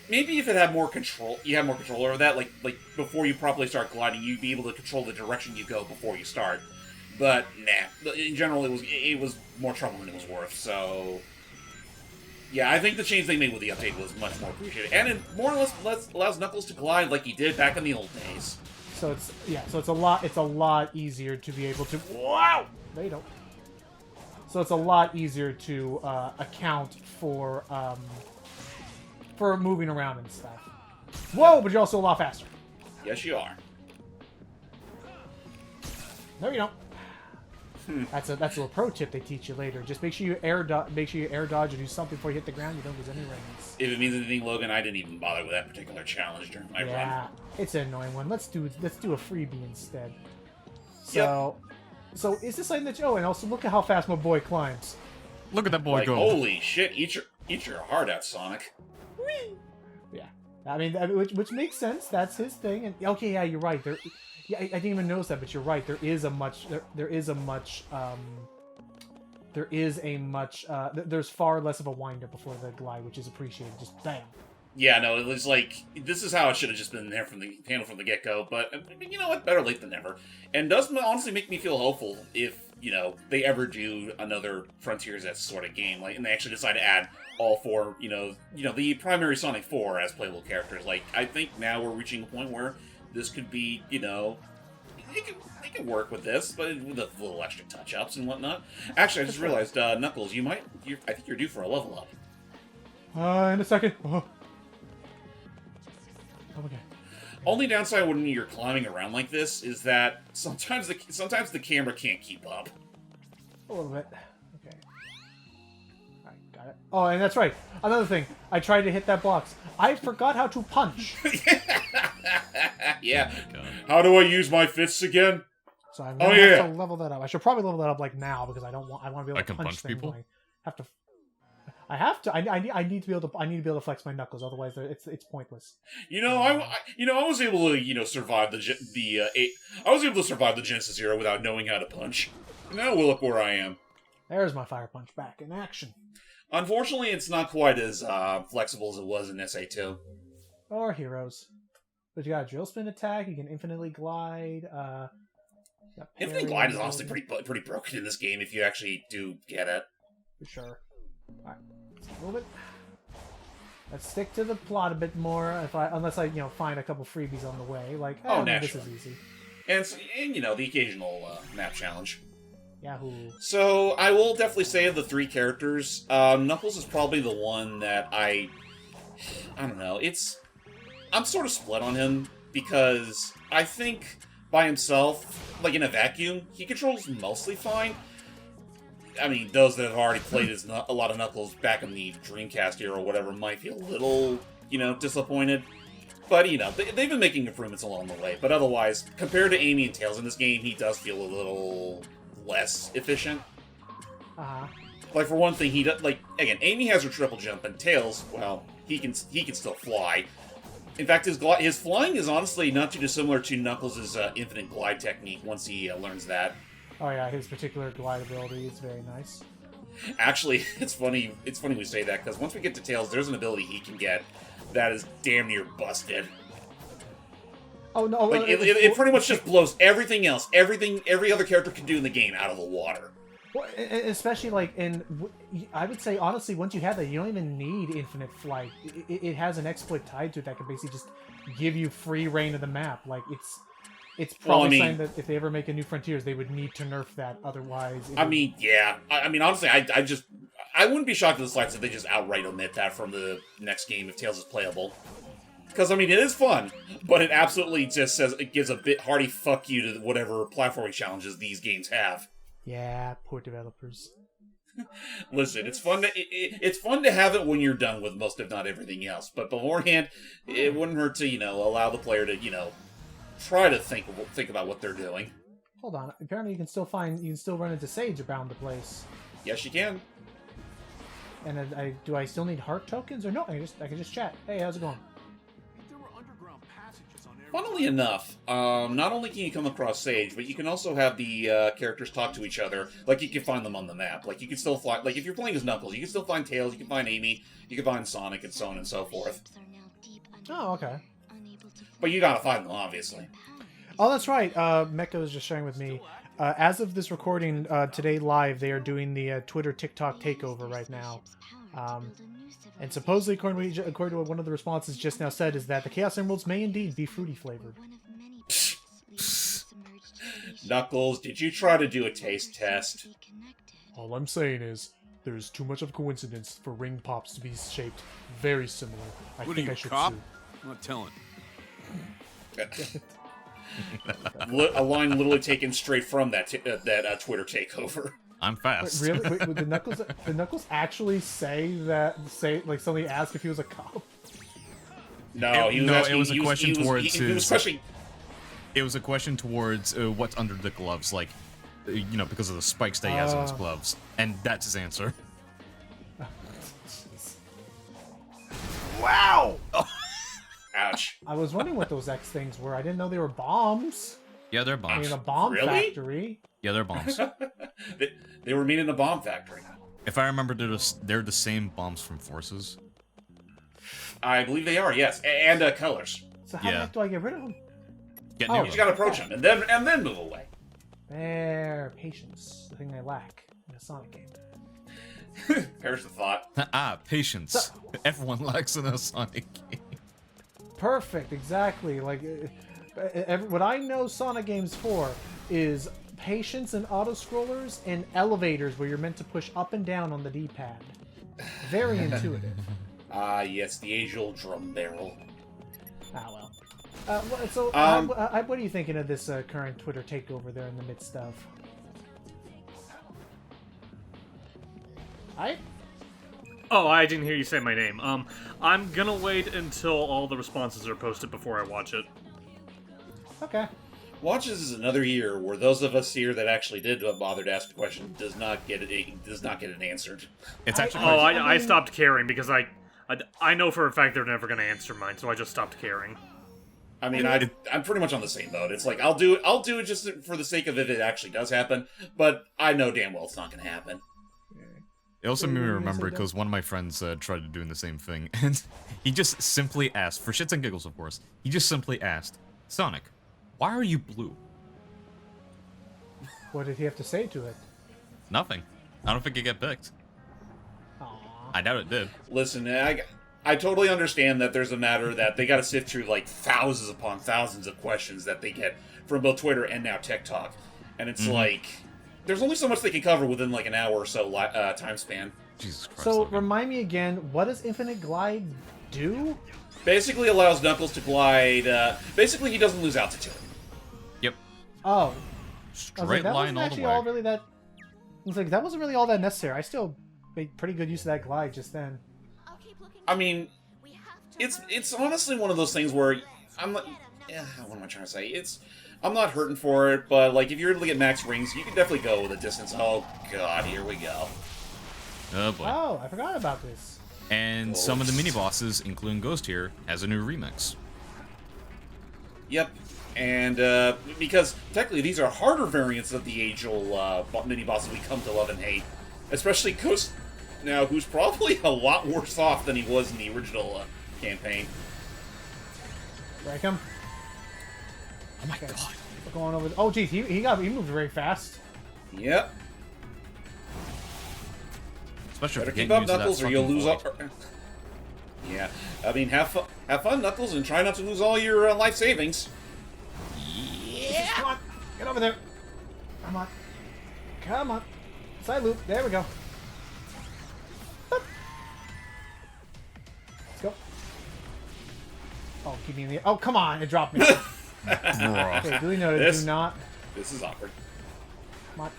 maybe if it had more control, you have more control over that. Like before you properly start gliding, you'd be able to control the direction you go before you start. But nah, in general, it was more trouble than it was worth. So yeah, I think the change they made with the update was much more appreciated, and it more or less allows Knuckles to glide like he did back in the old days. So it's a lot easier to be able to. Wow! They don't. So it's a lot easier to account for moving around and stuff. Whoa! But you're also a lot faster. Yes, you are. No, you don't. That's a little pro tip they teach you later. Just make sure you air dodge or do something before you hit the ground. You don't lose any rings. If it means anything, Logan, I didn't even bother with that particular challenge during my run. Yeah, it's an annoying one. Let's do a freebie instead. So, so is this something that? Oh, and also look at how fast my boy climbs. Look at that boy go. Holy shit! Eat your heart out, Sonic. Whee! Yeah, I mean, which makes sense. That's his thing. And okay, yeah, you're right. Yeah, I didn't even notice that, but you're right. There's far less of a wind up before the glide, which is appreciated. Just bam. Yeah, no, it was like, this is how it should have just been there handled from the get-go, but you know what, better late than never. And does honestly make me feel hopeful if, they ever do another Frontiers-esque sort of game, and they actually decide to add all four, the primary Sonic 4 as playable characters. Like, I think now we're reaching a point where this could be, they can work with this, but with a little extra touch-ups and whatnot. Actually, I just realized, Knuckles, I think you're due for a level up. In a second. Oh. Okay. Only downside when you're climbing around like this is that sometimes the camera can't keep up. A little bit. Okay. Alright, got it. Oh, and that's right. Another thing. I tried to hit that box. I forgot how to punch. Yeah. How do I use my fists again? So I'm gonna have to level that up. I should probably level that up like now because I want to be able to punch people. I need to be able to flex my knuckles, otherwise it's pointless. I was able to survive I was able to survive the Genesis era without knowing how to punch. Now look where I am. There's my fire punch back in action. Unfortunately, it's not quite as flexible as it was in SA2. Or Heroes. But you got a drill spin attack. You can infinitely glide. Infinite glide is honestly pretty broken in this game if you actually do get it. For sure. Alright, let's move it. Let's stick to the plot a bit more. Unless I find a couple freebies on the way. Like, this is easy. And the occasional map challenge. Yahoo. So I will definitely say of the three characters, Knuckles is probably the one that I don't know. I'm sort of split on him because I think by himself, like in a vacuum, he controls mostly fine. I mean, those that have already played a lot of Knuckles back in the Dreamcast era or whatever might feel a little, disappointed. But, they've been making improvements along the way. But otherwise, compared to Amy and Tails in this game, he does feel a little less efficient. Uh-huh. Like, for one thing, again, Amy has her triple jump, and Tails, well, he can still fly. In fact, his flying is honestly not too dissimilar to Knuckles' infinite glide technique once he learns that. Oh yeah, his particular glide ability is very nice. Actually, it's funny we say that, because once we get to Tails, there's an ability he can get that is damn near busted. Oh no! It pretty much just blows everything else, every other character can do in the game out of the water. Well, especially I would say honestly, once you have that, you don't even need infinite flight. It has an exploit tied to it that can basically just give you free reign of the map. Like it's probably saying that if they ever make a new Frontiers, they would need to nerf that. Otherwise, yeah. I mean, honestly, I wouldn't be shocked at the slightest if they just outright omit that from the next game if Tails is playable. Because, I mean, it is fun, but it absolutely just gives a bit hearty fuck you to whatever platforming challenges these games have. Yeah, poor developers. Listen, it's fun to have it when you're done with most, if not everything else. But beforehand, it wouldn't hurt to allow the player to try to think about what they're doing. Hold on. Apparently, you can still run into Sage around the place. Yes, you can. And do I still need heart tokens or no? I can just chat. Hey, how's it going? There were underground passages on Funnily enough, not only can you come across Sage, but you can also have the characters talk to each other. Like, you can find them on the map. Like, you can still find... Like, if you're playing as Knuckles, you can still find Tails, you can find Amy, you can find Sonic, and so on and so forth. Oh, okay. But you gotta find them, obviously. Oh, that's right. Mecha was just sharing with me. As of this recording, today live, they are doing the Twitter TikTok takeover right now. And supposedly, according to what one of the responses just now said, is that the Chaos Emeralds may indeed be fruity flavored. Knuckles, did you try to do a taste test? All I'm saying is, there's too much of a coincidence for ring pops to be shaped very similar. I What think are you, I should cop? sue. I'm not telling. A line literally taken straight from that Twitter takeover. I'm fast. Wait, really? Wait, did Knuckles actually say that? Like somebody asked if he was a cop? No, he was asking, it was a question towards he was questioning. It was a question towards what's under the gloves, like, because of the spikes that he has in his gloves, and that's his answer. Wow! Ouch. I was wondering what those X things were. I didn't know they were bombs. Yeah, they're I bombs. mean, a bomb Really? factory. Yeah, they're bombs. They were made in a bomb factory. If I remember, they're the same bombs from Forces. I believe they are, yes, and colors. So how the Yeah. heck do I get rid of them? Get Oh. near You just them. gotta approach them and then move away. There, patience. The thing I lack in a Sonic game. Perish the thought. Patience. Everyone lacks in a Sonic game. Perfect, exactly. Like, what I know Sonic games for is patience and auto-scrollers and elevators where you're meant to push up and down on the D-pad. Very intuitive. Ah, yes, the age-old drum barrel. Ah, well. So, what are you thinking of this current Twitter takeover they're in the midst of? Oh, I didn't hear you say my name. I'm gonna wait until all the responses are posted before I watch it. Okay. Watch this is another year where those of us here that actually did bother to ask a question does not get it answered. It's actually Oh, I I mean- stopped caring because I know for a fact they're never gonna answer mine, so I just stopped caring. I mean, I'm pretty much on the same boat. It's like I'll do it just for the sake of if it actually does happen, but I know damn well it's not going to happen. It also made me What were you gonna remember say, Dan? because one of my friends tried doing the same thing, and he just simply asked, for shits and giggles, of course, he just simply asked, Sonic, why are you blue? What did he have to say to it? Nothing. I don't think it get picked. Aww. I doubt it did. Listen, I totally understand that there's a matter that they got to sift through like thousands upon thousands of questions that they get from both Twitter and now TikTok, and it's like there's only so much they can cover within like an hour or so time span. Jesus Christ. So, Logan. remind me again, what does Infinite Glide do? Basically allows Knuckles to glide. Basically, he doesn't lose altitude. Yep. Oh. I was Straight like, that line wasn't all the actually way. all really that... I was like, that wasn't really all that necessary. I still made pretty good use of that glide just then. I'll keep looking. I mean, We have to it's honestly one of those things where I'm not. What am I trying to say? I'm not hurting for it, but like if you're able to get max rings, you can definitely go with a distance. Oh god, here we go. Oh boy. Oh, I forgot about this. And some of the mini bosses, including Ghost here, has a new remix. Yep. And because technically these are harder variants of the age-old mini-bosses we come to love and hate. Especially Ghost now, who's probably a lot worse off than he was in the original campaign. Break him. Oh my Okay. god. We're going over... Oh, geez, he moved very fast. Yep. Especially Better if keep you're up, getting Knuckles, used or to that you'll lose fucking up. Yeah. I mean, have fun, Knuckles, and try not to lose all your life savings. Yeah! Come on, get over there. Come on. Come on. Side loop. There we go. Let's go. Oh, keep me in the... Oh, come on. It dropped me. Bruh. Okay, duly noted. This- Do not... This is awkward. Come on.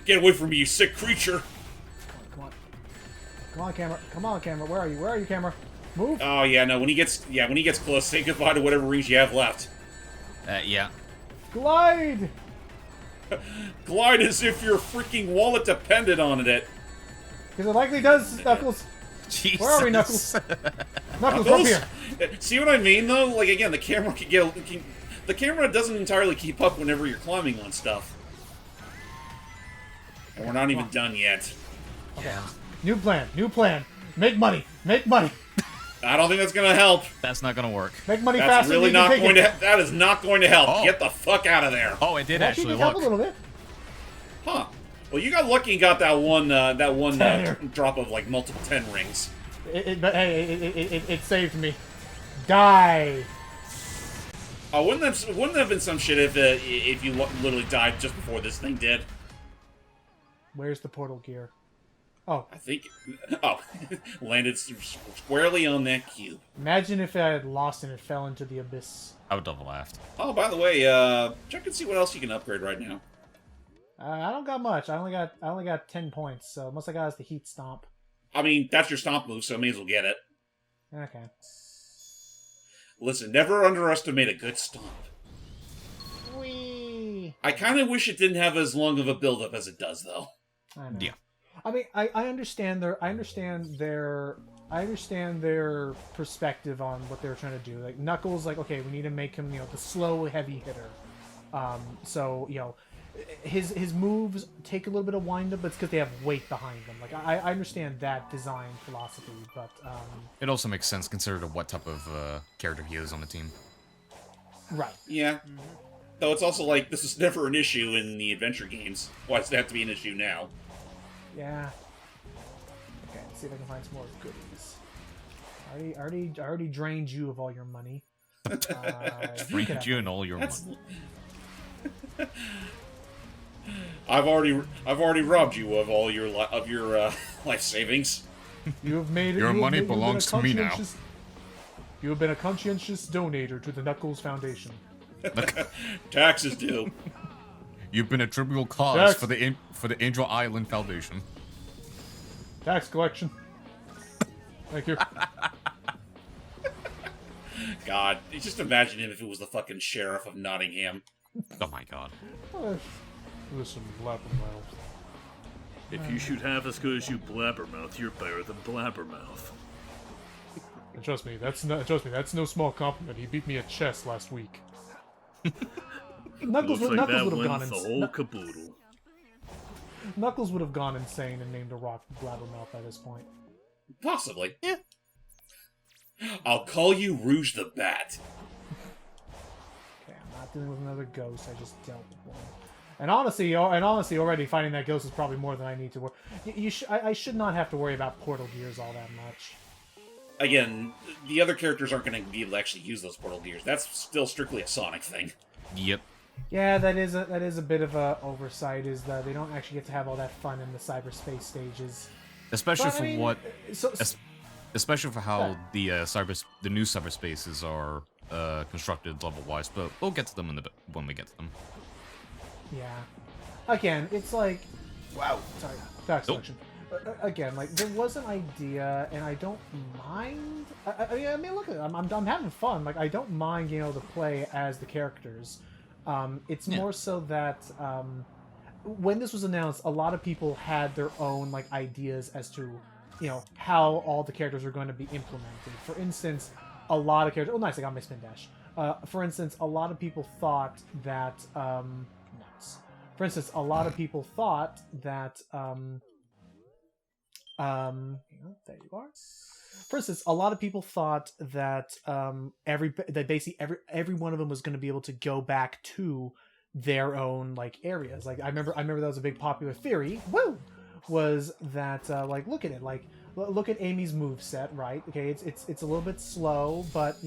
Get away from me, you sick creature! Come on. Come on, camera. Come on, camera. Where are you? Where are you, camera? Move. Oh yeah, no. When he gets close, say goodbye to whatever rings you have left. Yeah. Glide! Glide as if your freaking wallet depended on it. Because it likely does, Knuckles. Jesus. Where are we, Knuckles? Knuckles, come here. See what I mean, though? Like, again, the camera the camera doesn't entirely keep up whenever you're climbing on stuff. And we're not even done yet. Okay. New plan. Make money. I don't think that's gonna help. That's not gonna work. Make money That's faster. really not going to. That is not going to help. Oh. Get the fuck out of there. Oh, it did actually help a look. little bit. Huh. Well, you got lucky and got that one Tenner. drop of like multiple 10 rings. It saved me. Die. Oh, wouldn't that have been some shit if you literally died just before this thing did? Where's the portal gear? Oh, I think. Oh, landed squarely on that cube. imagine if I had lost and it fell into the abyss. I would have laughed. Oh, by the way, check and see what else you can upgrade right now. I don't got much. I only got 10 points. So most I got is the heat stomp. I mean, that's your stomp move, so I may as well get it. Okay. Listen, never underestimate a good stomp. Whee! I kind of wish it didn't have as long of a build-up as it does, though. I know. Yeah. I mean, I understand their perspective on what they were trying to do. Like Knuckles, like, okay, we need to make him, the slow, heavy hitter. So his moves take a little bit of wind up, but it's because they have weight behind them. Like I understand that design philosophy, but It also makes sense considering what type of character he is on the team. right. Yeah. Though it's also like, this is never an issue in the adventure games. Why does it have to be an issue now? Yeah. Okay, let's see if I can find some more goodies. I already drained you of all your money. Drained you and all your money. I've already robbed you of all your life savings. You have made it. Your you have money made- you've been belongs a to me now. conscientious- You have been a conscientious donator to the Knuckles Foundation. Taxes due. You've been a trivial cause Tax. for the Angel Island Foundation. Tax collection. Thank you. God, just imagine him if it was the fucking sheriff of Nottingham. Oh my god. Listen, Blabbermouth. If you shoot half as good as you, Blabbermouth, you're better than Blabbermouth. And trust me, that's no small compliment. He beat me at chess last week. Knuckles Looks would like have that gone wins the insane. whole caboodle. Knuckles would have gone insane and named a rock Blabbermouth by this point. Possibly. Yeah. I'll call you Rouge the Bat. Okay, I'm not dealing with another ghost. I just dealt with one. And honestly, already fighting that ghost is probably more than I need to worry. I should not have to worry about portal gears all that much. Again, the other characters aren't going to be able to actually use those portal gears. That's still strictly a Sonic thing. Yep. Yeah, that is a bit of a oversight. Is that they don't actually get to have all that fun in the cyberspace stages. Especially But, I for mean, what, So, especially for how the new cyberspaces are constructed level wise. But we'll get to them when we get to them. yeah. Again, it's like, wow. Sorry, tax Nope. selection. Again, like there was an idea, and I don't mind. I mean, look at it. I'm having fun. Like I don't mind being able to play as the characters. It's more so that when this was announced, a lot of people had their own like ideas as to how all the characters are going to be implemented. For instance, a lot of characters. Oh, nice! I got my spin dash. For instance, a lot of people thought that. Nice. For instance, a lot of people thought that. There you are. For instance, a lot of people thought that basically every one of them was going to be able to go back to their own like areas. Like I remember that was a big popular theory. Woo! Was that like look at it, like look at Amy's moveset, right? Okay, it's a little bit slow, but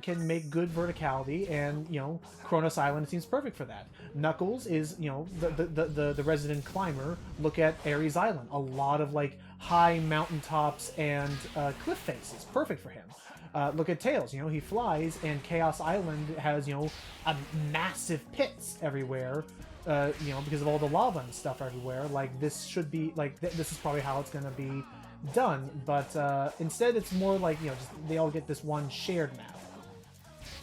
can make good verticality, and Kronos Island seems perfect for that. Knuckles is the resident climber. Look at Ares Island, a lot of like high mountaintops and cliff faces, perfect for him. Look at Tails, he flies, and Chaos Island has a massive pits everywhere. Because of all the lava and stuff everywhere. Like this should be like this is probably how it's gonna be done, but instead it's more like just they all get this one shared map.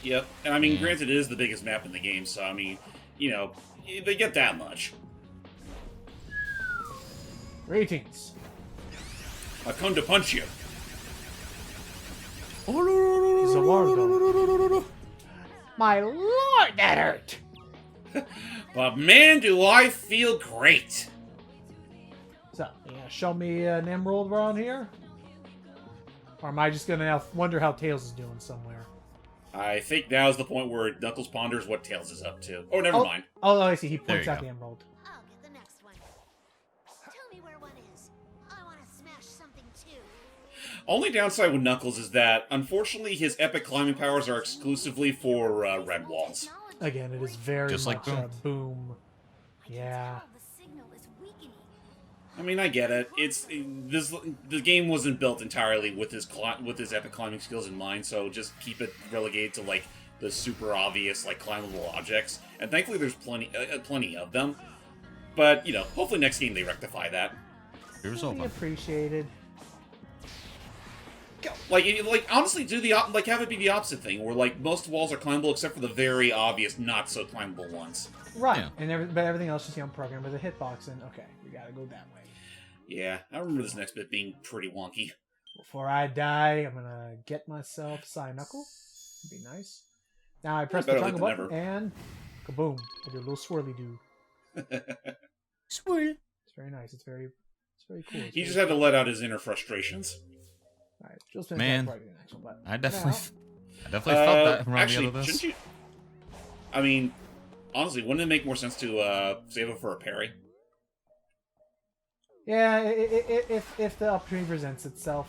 Yep. And I mean, granted, it is the biggest map in the game, so I mean, they get that much. Ratings. I've come to punch you. Zawardo. My lord, that hurt! But man, do I feel great. So, you gonna show me an emerald around here? Or am I just gonna now wonder how Tails is doing somewhere? I think now's the point where Knuckles ponders what Tails is up to. Oh, never mind. Oh, I see. He There points you out go. the emerald. I'll get the next one. Tell me where one is. I want to smash something too. Only downside with Knuckles is that, unfortunately, his epic climbing powers are exclusively for red walls. Again, it is very Just like much a boom. Yeah. The signal is weakening. I mean, I get it. The game wasn't built entirely with his epic climbing skills in mind, so just keep it relegated to like the super obvious like climbable objects. And thankfully, there's plenty of them. But you know, hopefully next game they rectify that. Here's Be all. appreciated. Like honestly, have it be the opposite thing, where like most walls are climbable except for the very obvious not so climbable ones. Right, Yeah. and but everything else just programmed with a hitbox, and okay, we gotta go that way. Yeah, I remember this next bit being pretty wonky. Before I die, I'm gonna get myself Psy-Knuckle. Be nice. Now I press the better late triangle than button, never. and kaboom! I do a little swirly do. Swirl. It's very nice. It's very cool. It's He very just had to let out his inner frustrations. All right, just finish Man, that part of the next one, but I for definitely, now- I definitely felt that around Actually, the end of this. shouldn't you? I mean, honestly, wouldn't it make more sense to save it for a parry? Yeah, if the opportunity presents itself.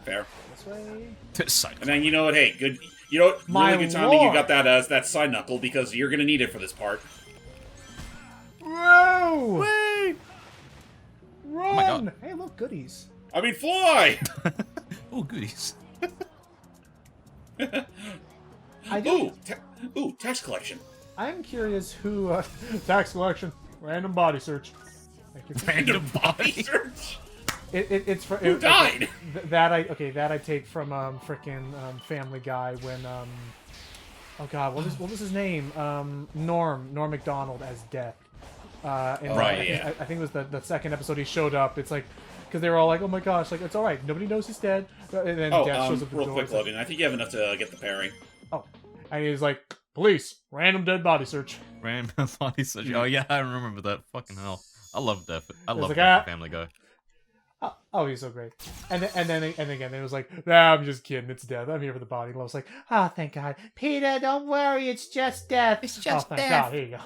Fair. This way. Side. And then you know what? Hey, good. You know what? My Really good timing. You lord. got that side knuckle because you're gonna need it for this part. Whoa! Wait! Run! my God. Hey, look, goodies. I mean, fly! Oh, goodies. I do. Ooh, tax collection. I'm curious who tax collection, random body search. Thank you. Random Body body. search. It's for Who died? That I take from frickin' Family Guy when oh god, what was his name? Norm Macdonald as Death. Right, yeah. I think it was the second episode he showed up. It's like because they were all like, oh my gosh, like it's all right, nobody knows he's dead. And then Death shows up at the real door. quick, It's like, Logan. I think you have enough to get the parry. oh, and he's like, police, random dead body search. Random body search. Oh yeah, I remember that. Fucking hell. I love Death. I love like, Death Family Guy. Oh, he's so great. And then again, it was like, nah, I'm just kidding. It's Death. I'm here for the body. And I was like, oh, thank God. Peter, don't worry. It's just Death. It's just thank Death. God. Here you go.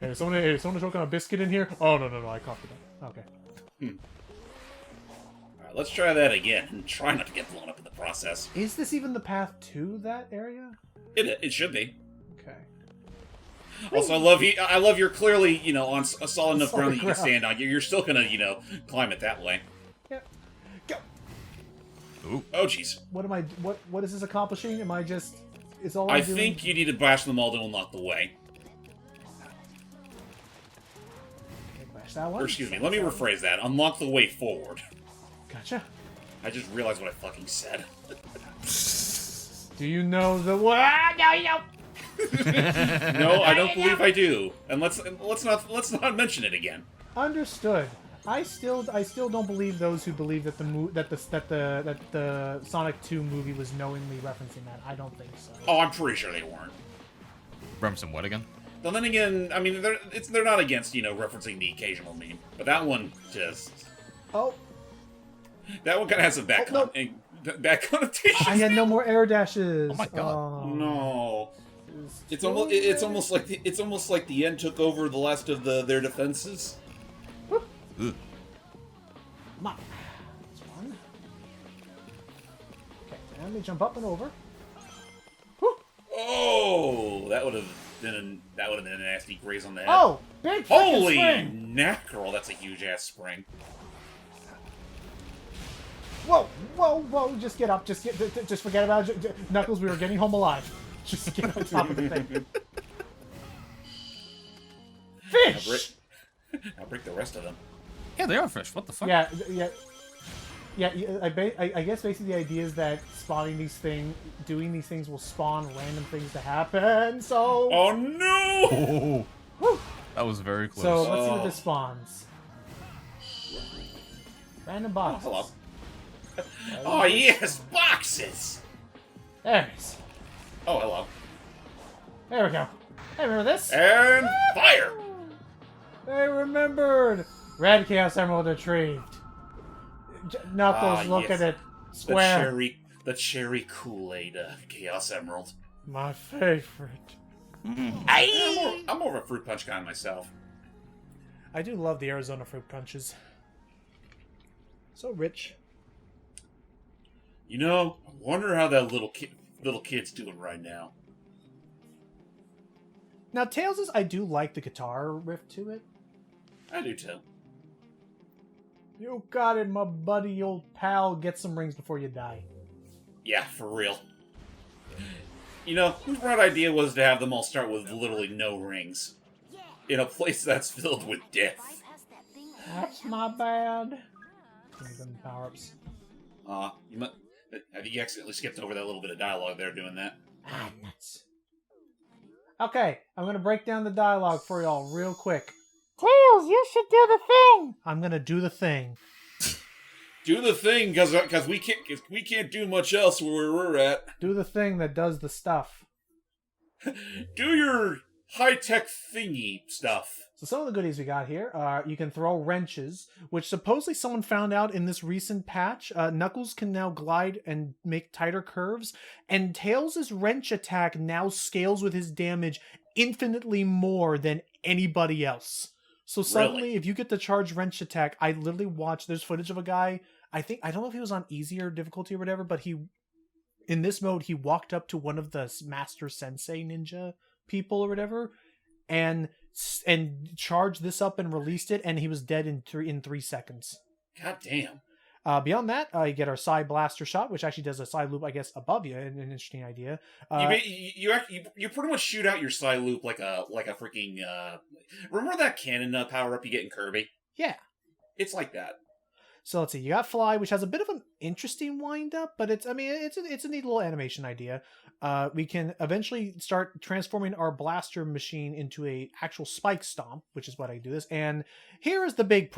Hey, someone choking on a biscuit in here? Oh, no. I coughed it up. Okay. Alright, let's try that again and try not to get blown up in the process. Is this even the path to that area? It should be. Okay. Also, I love you're clearly, on a solid enough ground that you can ground. stand on. You're still gonna, climb it that way. Yep. Go. Ooh. Oh, jeez. What is this accomplishing? Am I just... Is all I I'm doing... think you need to bash them all to unlock the way. Okay, bash that one. Or excuse me, let me rephrase that. Unlock the way forward. Gotcha. I just realized what I fucking said. Do you know the... No, you don't. No, I don't believe I do. And let's not mention it again. Understood. I still don't believe those who believe that the Sonic 2 movie was knowingly referencing that. I don't think so. Oh, I'm pretty sure they weren't. Remsen what again? But then again, I mean, they're not against, referencing the occasional meme. But that one just... Oh, That one kind of has some bad, Oh, bad connotations. I had no more air dashes. Oh my God. No. It's almost like the end took over the last of their defenses. Ooh. Come on. That's one. Okay, and we jump up and over. Whew. Oh, that would have been a nasty graze on the head. Oh, big freaking Holy spring. mackerel! That's a huge ass spring. Whoa! Just get up. Just forget about it. Knuckles. We were getting home alive. Just get on top of the thing. Fish. I'll break the rest of them. Yeah, they are fish. What the fuck? Yeah. I guess basically the idea is that spawning these things, doing these things will spawn random things to happen. So. Oh no! Oh, Whew. that was very close. So let's see what this spawns. Random boxes. Oh, hello. Oh, yes, boxes! There it is. Oh, hello. There we go. Hey, remember this? And fire! They remembered! Red Chaos Emerald retrieved. Knuckles, look yes. at it. Square. The cherry Kool-Aid Chaos Emerald. My favorite. I'm more of a fruit punch guy myself. I do love the Arizona fruit punches. So rich. You know, I wonder how that little kid's doing right now. Now, Tails' I do like the guitar riff to it. I do too. You got it, my buddy, old pal. Get some rings before you die. Yeah, for real. You know, whose bright idea was to have them all start with literally no rings? In a place that's filled with death. That's my bad. Power-ups. I think you accidentally skipped over that little bit of dialogue there doing that. Ah, nuts. Okay, I'm gonna break down the dialogue for y'all real quick. Tails, you should do the thing! I'm gonna do the thing. Do the thing, because we can't do much else where we're at. Do the thing that does the stuff. Do your high-tech thingy stuff. So some of the goodies we got here are you can throw wrenches, which supposedly someone found out in this recent patch. Knuckles can now glide and make tighter curves, and Tails' wrench attack now scales with his damage infinitely more than anybody else. So suddenly, Really? if you get the charge wrench attack, I literally watched, there's footage of a guy, I don't know if he was on easier difficulty or whatever, but in this mode, he walked up to one of the Master Sensei ninja people or whatever, and charged this up and released it, and he was dead in 3 seconds. God damn. Beyond that, you get our Psy Blaster shot, which actually does a Psy loop, I guess, above you. An interesting idea. You pretty much shoot out your Psy loop like a freaking. Remember that cannon power up you get in Kirby? Yeah. It's like that. So let's see. You got Fly, which has a bit of an interesting wind up, but it's a neat little animation idea. We can eventually start transforming our blaster machine into a actual spike stomp, which is what I do this. And here is the big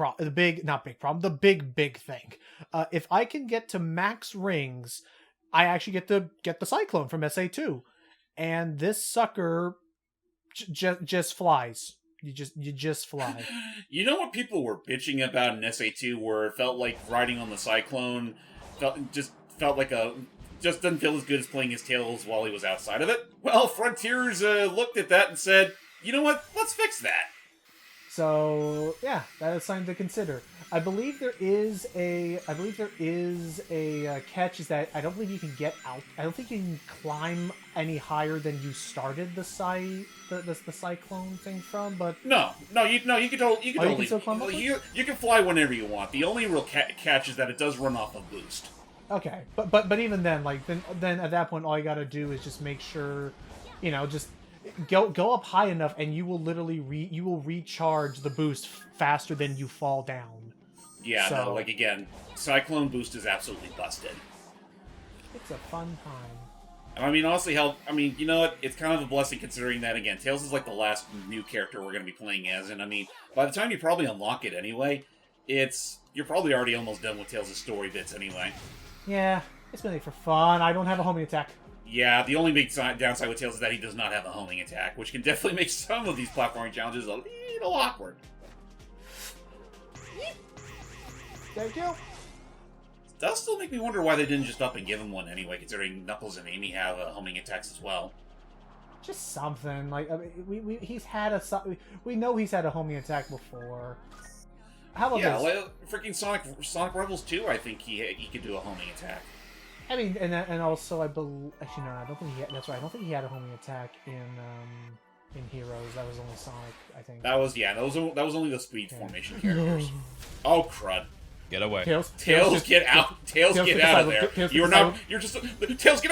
thing. If I can get to max rings, I actually get the Cyclone from SA2, and this sucker just flies. You just fly. You know what people were bitching about in SA2, where it felt like riding on the Cyclone just doesn't feel as good as playing his Tails while he was outside of it? Well, Frontiers looked at that and said, you know what? Let's fix that. So yeah, that is something to consider. I believe there is a catch, is that I don't believe you can get out. I don't think you can climb any higher than you started the Cyclone thing from. But you can totally still climb up you can fly whenever you want. The only real catch is that it does run off a boost. Okay, but even then, then at that point, all you gotta do is just make sure, just go up high enough, and you will literally recharge the boost faster than you fall down. Yeah, so, no, again, Cyclone boost is absolutely busted. It's a fun time. I mean, honestly, you know what? It's kind of a blessing considering that, again, Tails is like the last new character we're going to be playing as, and I mean, by the time you probably unlock it anyway, you're probably already almost done with Tails' story bits anyway. Yeah, it's mainly for fun. I don't have a homing attack. Yeah, the only big downside with Tails is that he does not have a homing attack, which can definitely make some of these platforming challenges a little awkward. Thank you. It does still make me wonder why they didn't just up and give him one anyway, considering Knuckles and Amy have homing attacks as well. Just something like we know he's had a homing attack before. How about this? Like freaking Sonic Rebels 2, I think he could do a homing attack. I mean, and also I believe actually no, I don't think he had, that's right. I don't think he had a homing attack in Heroes. That was only Sonic, I think. That was only the speed formation characters. Oh crud! Get away. Tails, get out! Tails, get out of there! Tails, get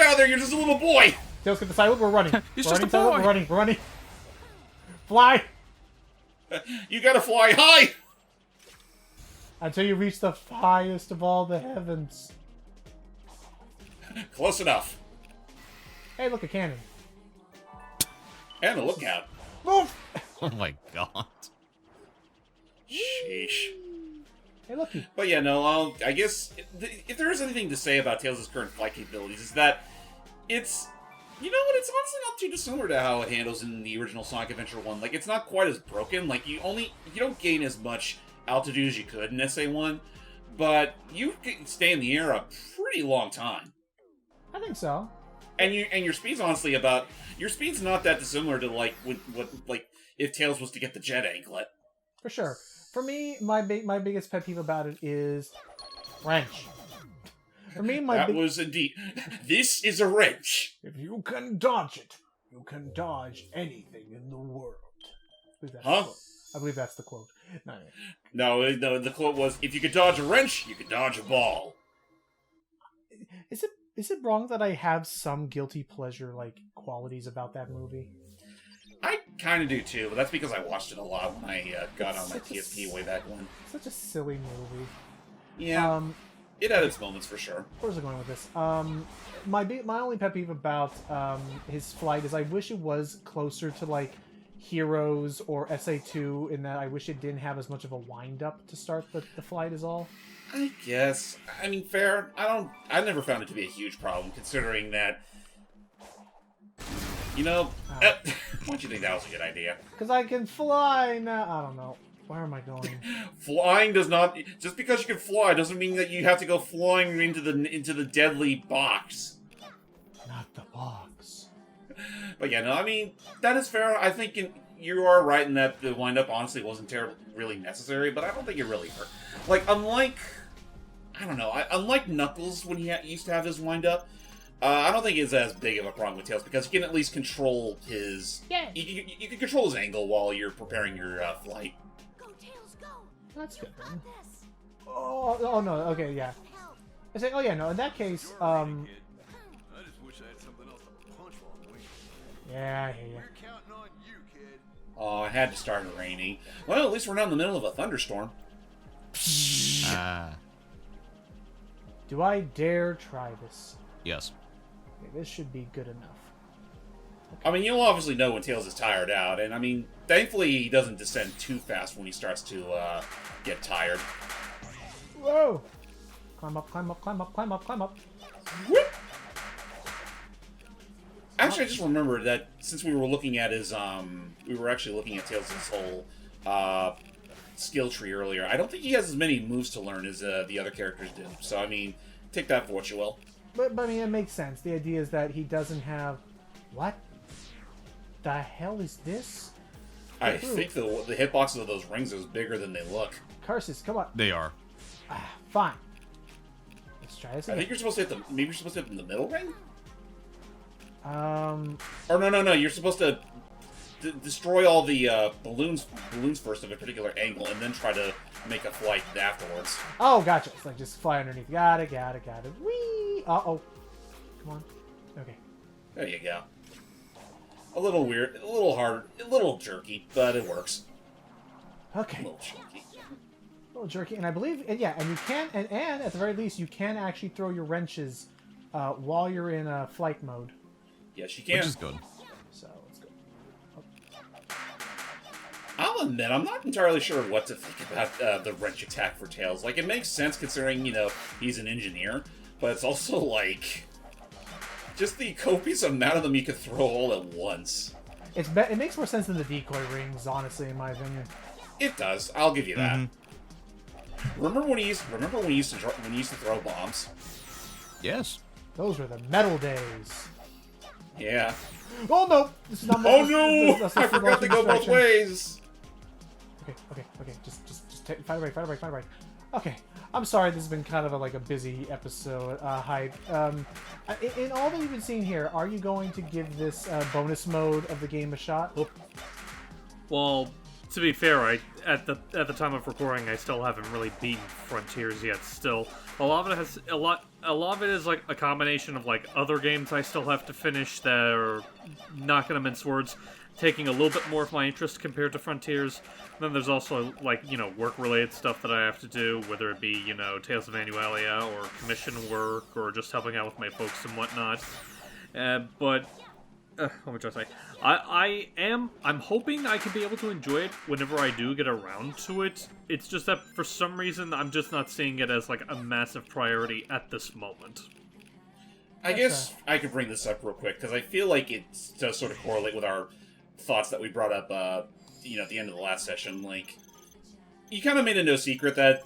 out of there! You're just a little boy. Tails, get the side loop. We're running. He's just a boy. We're running. Fly! You gotta fly high! Until you reach the highest of all the heavens. Close enough. Hey, look, a cannon. And a lookout. Move! Oh my god. Sheesh. Hey, looky. But yeah, no, I guess if there is anything to say about Tails' current flight capabilities, is that it's, you know what, it's honestly not too dissimilar to how it handles in the original Sonic Adventure 1. Like, it's not quite as broken. Like, you don't gain as much altitude as you could in SA1, but you can stay in the air a pretty long time. I think so. And your speed's honestly your speed's not that dissimilar to like what if Tails was to get the jet anklet. For sure. For me, my biggest pet peeve about it is wrench. For me, was indeed. This is a wrench. If you can dodge it, you can dodge anything in the world. Huh? I believe that's the quote. No, the quote was, if you could dodge a wrench, you could dodge a ball. Is it wrong that I have some guilty pleasure qualities about that movie? I kind of do too, but that's because I watched it a lot when I got on my PSP way back when. Such a silly movie. Yeah, it had its moments for sure. Where was I going with this? My only pet peeve about his flight is I wish it was closer to Heroes or SA2 in that I wish it didn't have as much of a wind up to start the flight is all. I guess. I mean, fair. I never found it to be a huge problem considering that. You know, why don't you think that was a good idea? Because I can fly now. I don't know. Where am I going? Flying does not. Just because you can fly doesn't mean that you have to go flying into the deadly box. Not the box. But yeah, no, I mean that is fair. I think you are right in that the wind up honestly wasn't really necessary, but I don't think it really hurt. Unlike Knuckles when he used to have his wind up. I don't think it's as big of a problem with Tails because you can at least control his. Yeah. You can control his angle while you're preparing your flight. Go, Tails, go. That's good You then. got this. Oh no. Okay, yeah. I say, oh yeah, no. In that case, I just wish I had something else to punch while I'm waiting. Yeah, I hear ya. We're counting on you, kid. Oh, it had to start raining. Well, at least we're not in the middle of a thunderstorm. Do I dare try this? Yes. Okay, this should be good enough. I mean, you'll obviously know when Tails is tired out, and I mean, thankfully he doesn't descend too fast when he starts to get tired. Whoa! Climb up, climb up, climb up, climb up, climb up. Whoop! Actually, I just remembered that since we were looking at his, we were actually looking at Tails' whole skill tree earlier. I don't think he has as many moves to learn as the other characters do. So I mean, take that for what you will. But I mean, it makes sense. The idea is that he doesn't have. What the hell is this? I think the hitboxes of those rings is bigger than they look. Curses, come on. They are. Fine. Let's try this again. I think you're supposed to hit maybe you're supposed to hit the middle ring? Or no. You're supposed to destroy all the balloons first of a particular angle, and then try to make a flight afterwards. Oh, gotcha. It's just fly underneath. Got it. Whee! Uh-oh. Come on. Okay. There you go. A little weird, a little hard, a little jerky, but it works. Okay. A little jerky. A little jerky, and I believe, and you can, and at the very least, you can actually throw your wrenches while you're in flight mode. Yes, you can. Which is good. So let's go. I'll admit, I'm not entirely sure what to think about the wrench attack for Tails. It makes sense considering, he's an engineer, but it's also, just the copious amount of them you could throw all at once. It makes more sense than the decoy rings, honestly, in my opinion. It does. I'll give you that. Mm-hmm. Remember when he used to throw bombs? Yes. Those were the metal days. Yeah. Oh no! This is not. Oh no! I forgot to go both ways. Okay. Just fight right. Okay. I'm sorry. This has been kind of a busy episode. Hype. In all that you've been seeing here, are you going to give this bonus mode of the game a shot? Well, to be fair, at the time of recording, I still haven't really beaten Frontiers yet. Still, a lot of it is a combination of other games I still have to finish that are not gonna mince words, taking a little bit more of my interest compared to Frontiers. And then there's also work-related stuff that I have to do, whether it be Tales of Annualia or commission work or just helping out with my folks and whatnot. But what would I say? I'm hoping I can be able to enjoy it whenever I do get around to it. It's just that for some reason I'm just not seeing it as like a massive priority at this moment. I guess I could bring this up real quick because I feel like it does sort of correlate with our thoughts that we brought up, at the end of the last session. Like, you kind of made it no secret that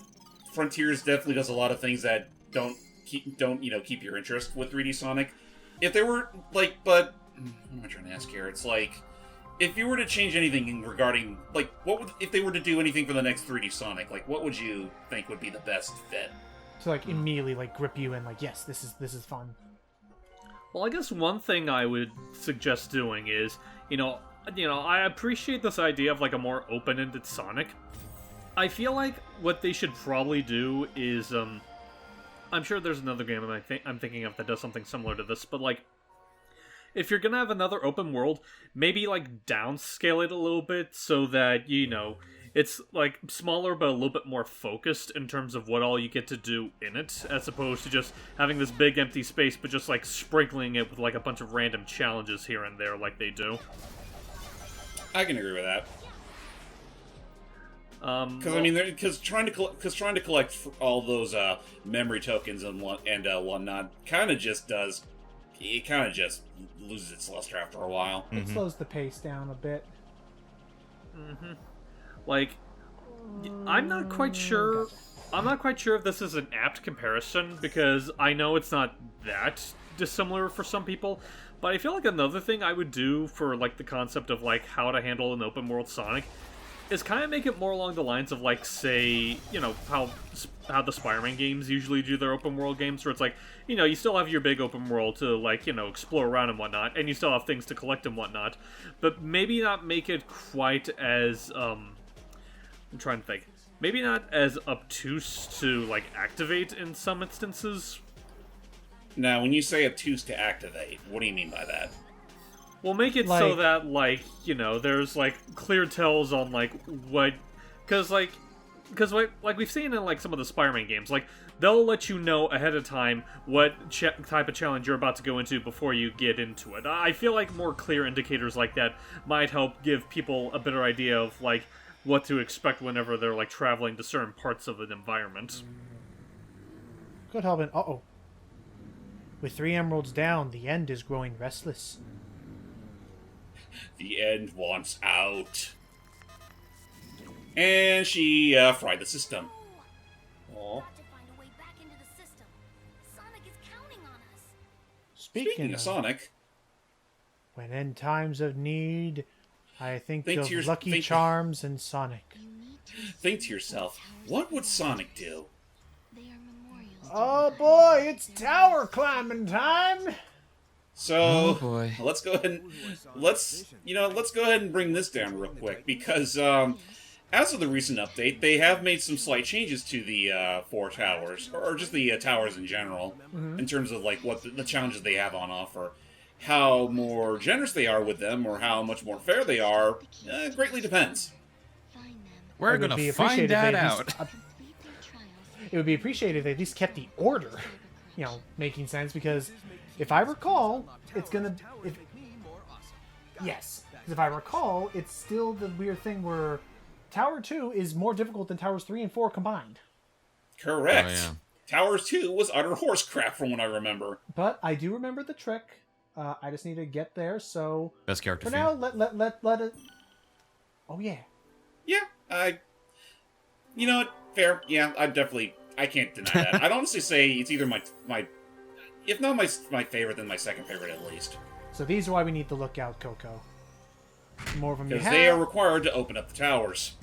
Frontiers definitely does a lot of things that don't keep your interest with 3D Sonic. If there were like, but what am I trying to ask here? It's like, if you were to change anything regarding, like, what would, if they were to do anything for the next 3D Sonic, like, what would you think would be the best fit? To like immediately like grip you in, like, yes, this is fun. Well, I guess one thing I would suggest doing is, I appreciate this idea of like a more open-ended Sonic. I feel like what they should probably do is, I'm sure there's another game I'm thinking of that does something similar to this, but like, if you're gonna have another open world, maybe like downscale it a little bit so that, it's like smaller but a little bit more focused in terms of what all you get to do in it, as opposed to just having this big empty space but just like sprinkling it with like a bunch of random challenges here and there like they do. I can agree with that. Because trying to collect all those memory tokens and whatnot kind of just loses its luster after a while. It slows the pace down a bit. Like, I'm not quite sure if this is an apt comparison, because I know it's not that dissimilar for some people, but I feel like another thing I would do for like the concept of like how to handle an open world Sonic is kind of make it more along the lines of, like, say, how the Spider-Man games usually do their open world games, where it's like, you still have your big open world to, like, explore around and whatnot, and you still have things to collect and whatnot, but maybe not make it quite as, I'm trying to think, maybe not as obtuse to, like, activate in some instances. Now, when you say obtuse to activate, what do you mean by that? Well, make it so that, like, there's, like, clear tells on, like, what... Because we've seen in, like, some of the Spider-Man games, like, they'll let you know ahead of time what type of challenge you're about to go into before you get into it. I feel like more clear indicators like that might help give people a better idea of, like, what to expect whenever they're, like, traveling to certain parts of an environment. Good help. Uh-oh. With 3 emeralds down, the end is growing restless. The end wants out. And she fried the system. Aww. Speaking of Sonic, when in times of need, I think of Lucky Charms and Sonic. Think to yourself, what would Sonic do? Oh boy, it's tower climbing time! So let's go ahead and bring this down real quick, because as of the recent update, they have made some slight changes to the 4 towers, or just the towers in general, in terms of like what the challenges they have on offer. How more generous they are with them, or how much more fair they are, greatly depends. We're gonna find that out. It would be appreciated if they at least kept the order, making sense, because if I recall, it's gonna... Yes, because if I recall, it's still the weird thing where Tower 2 is more difficult than Towers 3 and 4 combined. Correct. Oh, yeah. Towers 2 was utter horse crap from what I remember. But I do remember the trick. I just need to get there, so... Best character for now, let it... Oh, yeah. Yeah, you know what? Fair. Yeah, I can't deny that. I'd honestly say it's either my if not my favorite, then my second favorite at least. So these are why we need to look out, Koco. The more of them you have... Because they are required to open up the towers.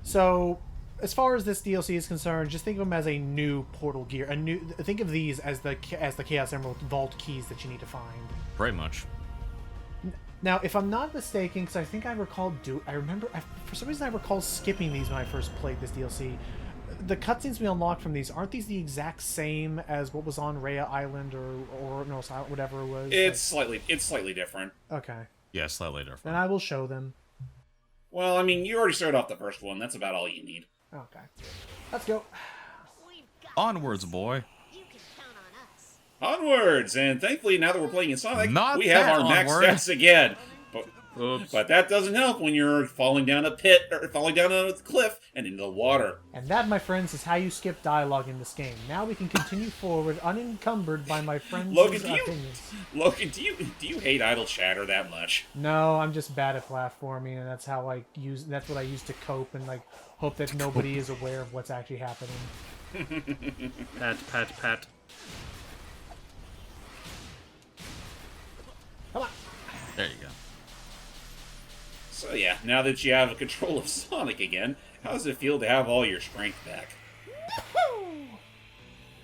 So, as far as this DLC is concerned, just think of them as a new portal gear. Think of these as the Chaos Emerald Vault keys that you need to find. Pretty much. Now, if I'm not mistaken, because I think I recall... for some reason I recall skipping these when I first played this DLC. The cutscenes we unlocked from these, aren't these the exact same as what was on Rhea Island or no, whatever it was? It's slightly different. Okay. Yeah, slightly different. Then I will show them. Well, I mean, you already started off the first one. That's about all you need. Okay. Let's go. Onwards, boy. Onwards! And thankfully, now that we're playing in Sonic, Not we have that our max onward. stats again. Oops. But that doesn't help when you're falling down a pit, or falling down a cliff, and into the water. And that, my friends, is how you skip dialogue in this game. Now we can continue forward unencumbered by my friends' Logan, opinions. do you hate idle chatter that much? No, I'm just bad at platforming, and that's how that's what I use to cope and like hope that nobody is aware of what's actually happening. Pat. Come on. There you go. So yeah, now that you have control of Sonic again, how does it feel to have all your strength back?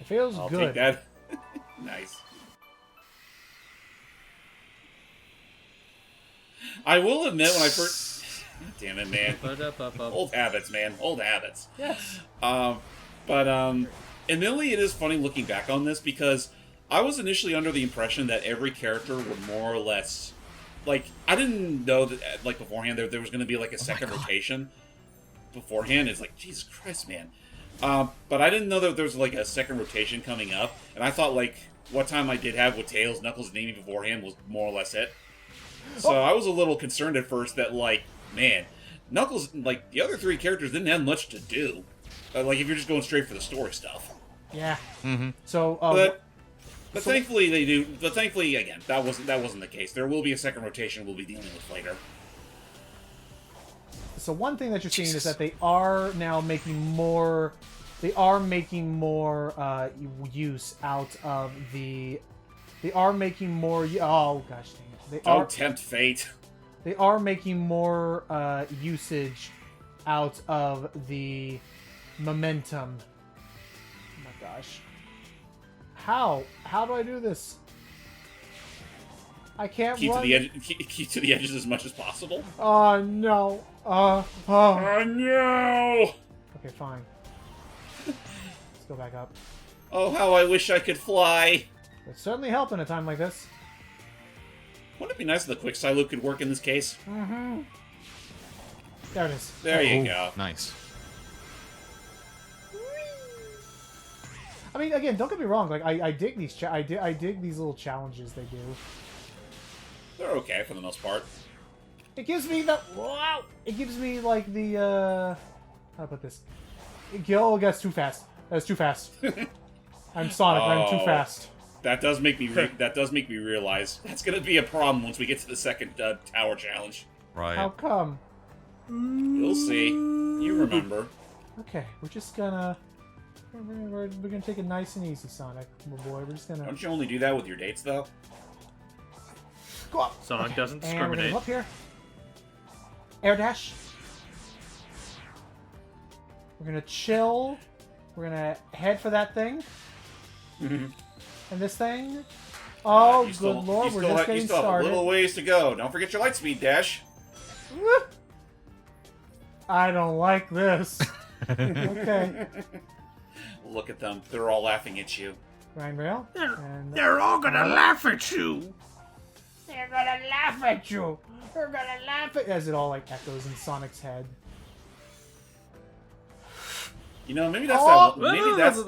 It feels I'll good. take that. Nice. I will admit when I first... Damn it, man. Old habits, man. Old habits. Yes. Admittedly, it is funny looking back on this because I was initially under the impression that every character would more or less... Like, I didn't know that, like, beforehand there was going to be, like, a second rotation beforehand. It's like, Jesus Christ, man. But I didn't know that there was, like, a second rotation coming up. And I thought, like, what time I did have with Tails, Knuckles, and Amy beforehand was more or less it. So I was a little concerned at first that, like, man, Knuckles, like, the other three characters didn't have much to do. Like, if you're just going straight for the story stuff. Yeah. Mm-hmm. So, But thankfully they do. But thankfully, again, that wasn't the case. There will be a second rotation we'll be dealing with later. So one thing that you're seeing is that they are now making more. They are making more use out of the. They are making more. Oh gosh, dang it! Don't tempt fate. They are making more usage out of the momentum. Oh my gosh. How? How do I do this? I can't Keep run. to the edge. Keep to the edges as much as possible. Oh no. Oh no! Okay, fine. Let's go back up. Oh, how I wish I could fly. It's certainly help in a time like this. Wouldn't it be nice if the quick side loop could work in this case? Mm-hmm. There it is. There you Ooh, go. Nice. I mean, again, don't get me wrong. Like, I dig these. I dig these little challenges they do. They're okay for the most part. It gives me the wow. It gives me like the how to put this. Oh, that's too fast. That's too fast. I'm Sonic. I'm too fast. That does make me. That does make me realize that's gonna be a problem once we get to the second tower challenge. Right. How come? You'll see. You remember. Okay, we're just gonna. We're gonna take it nice and easy, Sonic, my boy. We're just gonna Don't you only do that with your dates, though? go up. Sonic doesn't And we're gonna discriminate. go up here. Air dash. We're gonna chill. We're gonna head for that thing. And this thing. Oh, You good lord, we're just you getting still have a started. little ways to go. Don't forget your light speed dash. Woo! I don't like this. Okay. Look at them. They're all laughing at you. Grind rail. And They're all gonna laugh at you. they're gonna laugh at you. They're gonna laugh at as it all like echoes in Sonic's head. You know, maybe that's Oh! maybe that's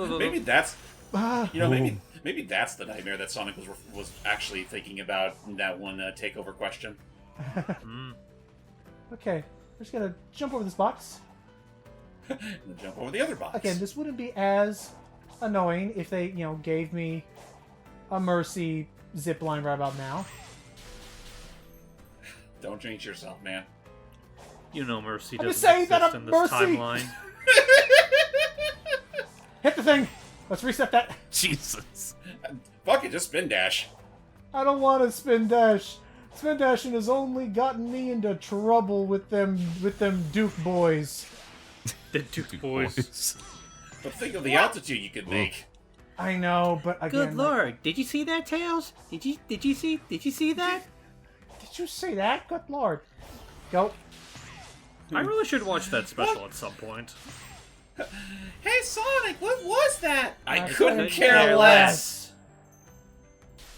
you know Ooh. maybe that's the nightmare that Sonic was actually thinking about in that one takeover question. Okay, we're just gonna jump over this box. And then jump over the other box. Again, this wouldn't be as annoying if they, gave me a Mercy zip line right about now. Don't jinx yourself, man. You know Mercy I'm just doesn't saying that exist I'm in this Mercy. timeline. Hit the thing! Let's reset that. Jesus. Fuck it, just spin dash. I don't want to spin dash. Spin dashing has only gotten me into trouble with them Duke boys. The Duke boys. But think of the altitude you could make. I know, but again. Good lord! Did you see that, Tails? Did you see that? Did you see that? Good lord. Go. I really should watch that special at some point. Hey Sonic, what was that? I I couldn't couldn't care care less.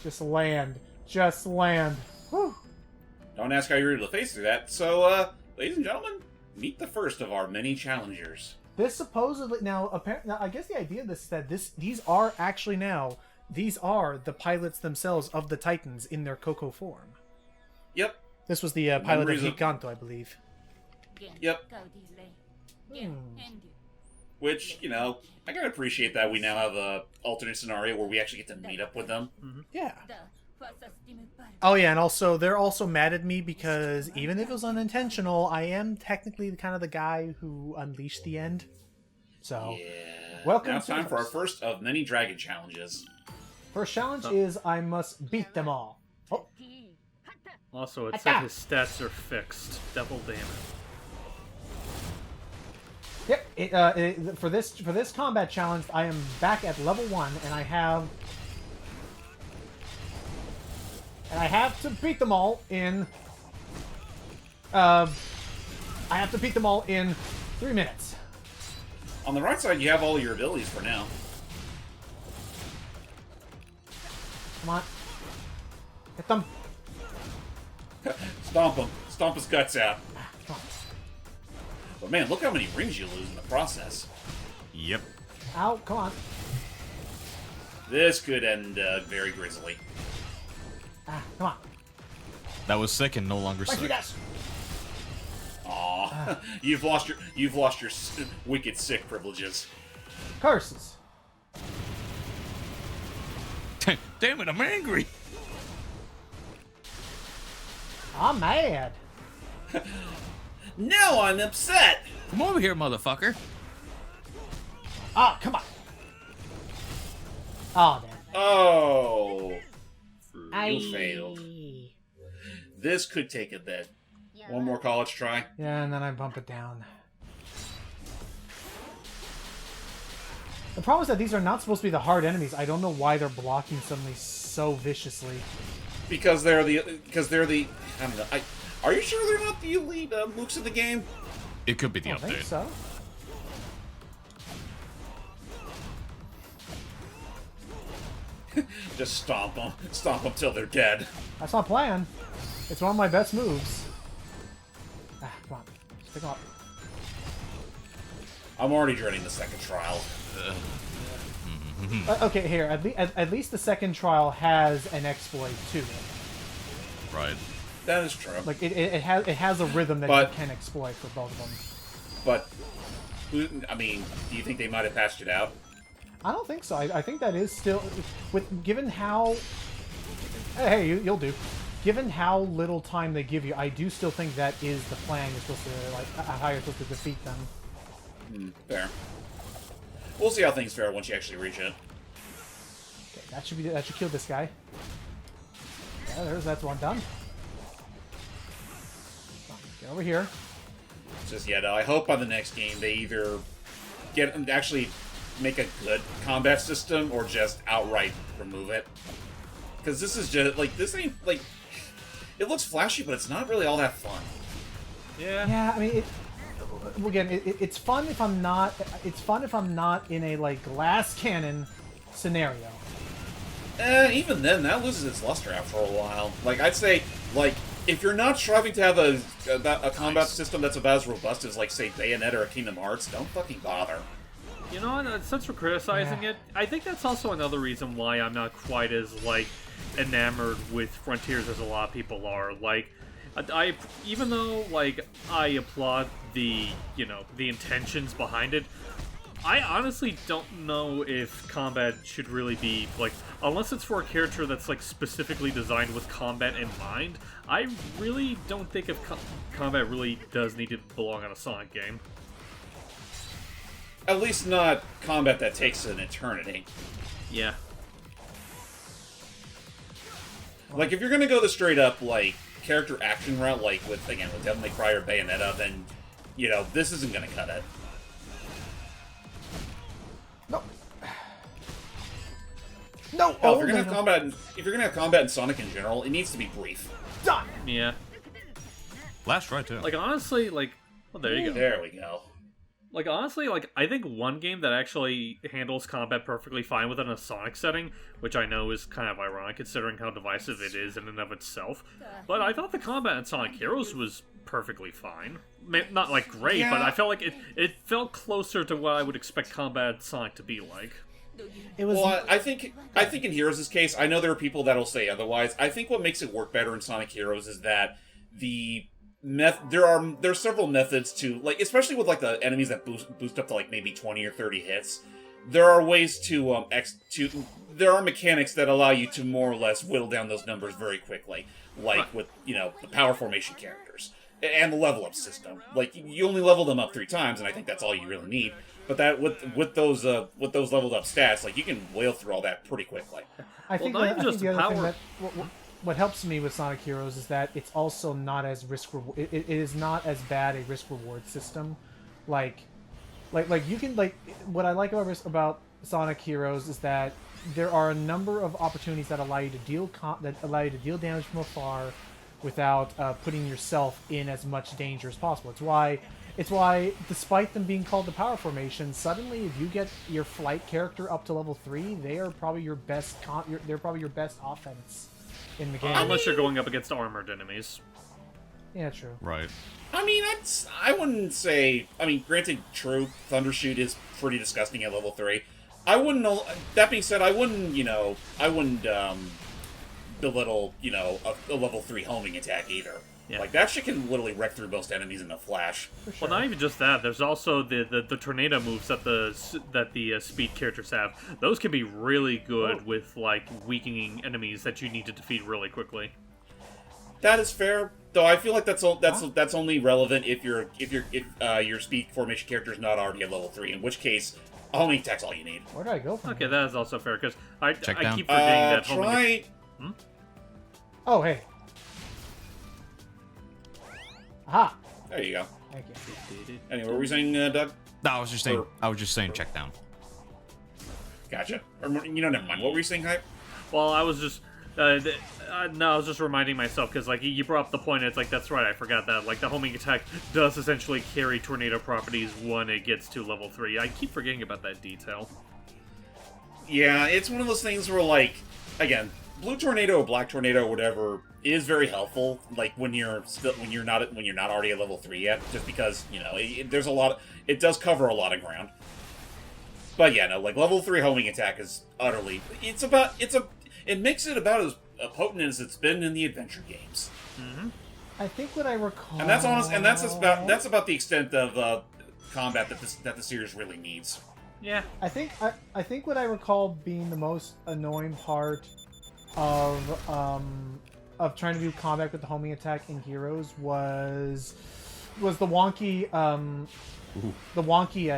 Just land. Just land. Whew. Don't ask how you were able to face through that. So, ladies and gentlemen, meet the first of our many challengers. This supposedly now apparently I guess the idea of this is that these are actually now these are the pilots themselves of the Titans in their Koco form. Yep. This was the pilot of Memories of- Hikanto, I believe. Yep. Which, you know, I gotta appreciate that we now have a alternate scenario where we actually get to meet up with them. Yeah. Oh yeah, and also they're also mad at me because even if it was unintentional, I am technically kind of the guy who unleashed the end. So, Yeah. welcome Now it's to time for our ours. first of many dragon challenges. First challenge is I must beat them all. Oh, Also, it said his stats are fixed. Devil damn it. yep. For this combat challenge, I am back at level 1, and I have to beat them all in. I have to beat them all in 3 minutes. On the right side, you have all your abilities for now. Come on, hit them. Stomp him. Stomp his guts out. Come on. But man, look how many rings you lose in the process. Yep. Ow! Come on. This could end very grisly. Come on. That was sick and no longer Like you sick. guys. Aw, you've lost your wicked sick privileges. Curses. Damn it, I'm angry. I'm mad. Now I'm upset. Come over here, motherfucker. Ah, come on. Oh, damn. Oh, you failed. This could take a bit. One more college try. Yeah, and then I bump it down. The problem is that these are not supposed to be the hard enemies. I don't know why they're blocking suddenly so viciously. Because they're the. I don't know. Are you sure they're not the elite mooks of the game? It could be the I don't think update. so. Just stomp them till they're dead. That's my plan. It's one of my best moves. Come on. Just pick them up. I'm already dreading the second trial. Okay, here. At least the second trial has an exploit to it. Right. That is true. Like it has a rhythm that But- you can exploit for both of them. But, I mean, do you think they might have patched it out? I don't think so. I think that is still given how. Hey, you'll do. Given how little time they give you, I do still think that is the plan. You're supposed to how you're supposed to defeat them. Fair. We'll see how things fare once you actually reach it. Okay, that should kill this guy. Yeah, that's one done. Come on, get over here. It's just, yeah, no, I hope by the next game they either actually make a good combat system or just outright remove it. Because this is just, this ain't, it looks flashy, but it's not really all that fun. Yeah, I mean, it's fun if I'm not. It's fun if I'm not in a glass cannon scenario. Even then, that loses its luster after a while. I'd say, if you're not striving to have a combat system that's about as robust as, say, Bayonetta or Kingdom Hearts, don't fucking bother. You know, since we're criticizing it, I think that's also another reason why I'm not quite as, enamored with Frontiers as a lot of people are. I even though, I applaud the intentions behind it, I honestly don't know if combat should really be, unless it's for a character that's, specifically designed with combat in mind, I really don't think if combat really does need to belong on a Sonic game. At least not combat that takes an eternity. Yeah. If you're gonna go the straight up, character action route, with Devil May Cry or Bayonetta, then, this isn't gonna cut it. No. No. Hell, if you're gonna have combat in Sonic in general, it needs to be brief. Done. Yeah. Last try, too. Honestly, well, there you go. There we go. Honestly, I think one game that actually handles combat perfectly fine within a Sonic setting, which I know is kind of ironic considering how divisive it is in and of itself, but I thought the combat in Sonic Heroes was perfectly fine. Not, great, but I felt like it felt closer to what I would expect combat in Sonic to be like. It was. Well, I think in Heroes' case, I know there are people that'll say otherwise. I think what makes it work better in Sonic Heroes is that there's several methods to, like, especially with like the enemies that boost up to like maybe 20 or 30 hits. There are ways to there are mechanics that allow you to more or less whittle down those numbers very quickly, like with the power formation characters and the level up system. Like, you only level them up 3 times, and I think that's all you really need. But that with those leveled up stats, like, you can whale through all that pretty quickly. I think the other thing that what helps me with Sonic Heroes is that it's also not as it is not as bad a risk reward system. Like you can, like, what I like about Sonic Heroes is that there are a number of opportunities that allow you to deal damage from afar without putting yourself in as much danger as possible. It's why, despite them being called the power formation, suddenly if you get your flight character up to level 3, they are probably your best. They're probably your best offense in the game. Unless you're going up against armored enemies. Yeah, true. Right. I mean, I wouldn't say. I mean, granted, true, Thundershoot is pretty disgusting at level 3. I wouldn't. That being said, I wouldn't belittle a level 3 homing attack either. Yeah. Like, that shit can literally wreck through most enemies in a flash. Sure. Well, not even just that. There's also the tornado moves that the speed characters have. Those can be really good with, like, weakening enemies that you need to defeat really quickly. That is fair, though. I feel like that's only relevant if your speed formation character is not already at level 3. In which case, homing attack's all you need. Where do I go from Okay, here? that is also fair because I keep forgetting that homing. Oh, hey. Aha! There you go. Thank you. Anyway, what were we saying, Doug? No, I was just saying check down. Gotcha. Or, never mind. What were you saying, Hype? Well, I was just I was just reminding myself because, like, you brought up the point. It's like, that's right, I forgot that. Like, the homing attack does essentially carry tornado properties when it gets to level 3. I keep forgetting about that detail. Yeah, it's one of those things where, like, again, blue tornado or black tornado or whatever is very helpful. Like, when you're not already at level 3 yet, just because there's a lot. It does cover a lot of ground. But yeah, no, like, level 3 homing attack is utterly. It makes it about as potent as it's been in the adventure games. Mm-hmm. I think what I recall, and that's honest, and that's about the extent of combat that the series really needs. Yeah, I think what I recall being the most annoying part of trying to do combat with the homing attack in Heroes was the wonky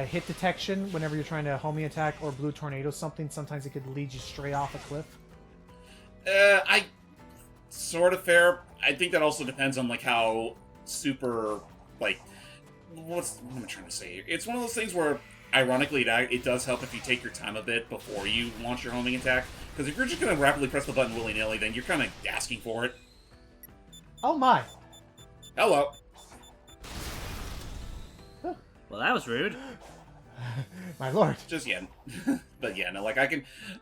hit detection whenever you're trying to homing attack or blue tornado something. Sometimes it could lead you straight off a cliff. I sort of fair. I think that also depends on, like, how super, like, what am I trying to say here? It's one of those things where, ironically, it does help if you take your time a bit before you launch your homing attack. Because if you're just going to rapidly press the button willy-nilly, then you're kind of asking for it. Oh my! Hello. well, that was rude. My lord. Just yeah. But yeah, no, like,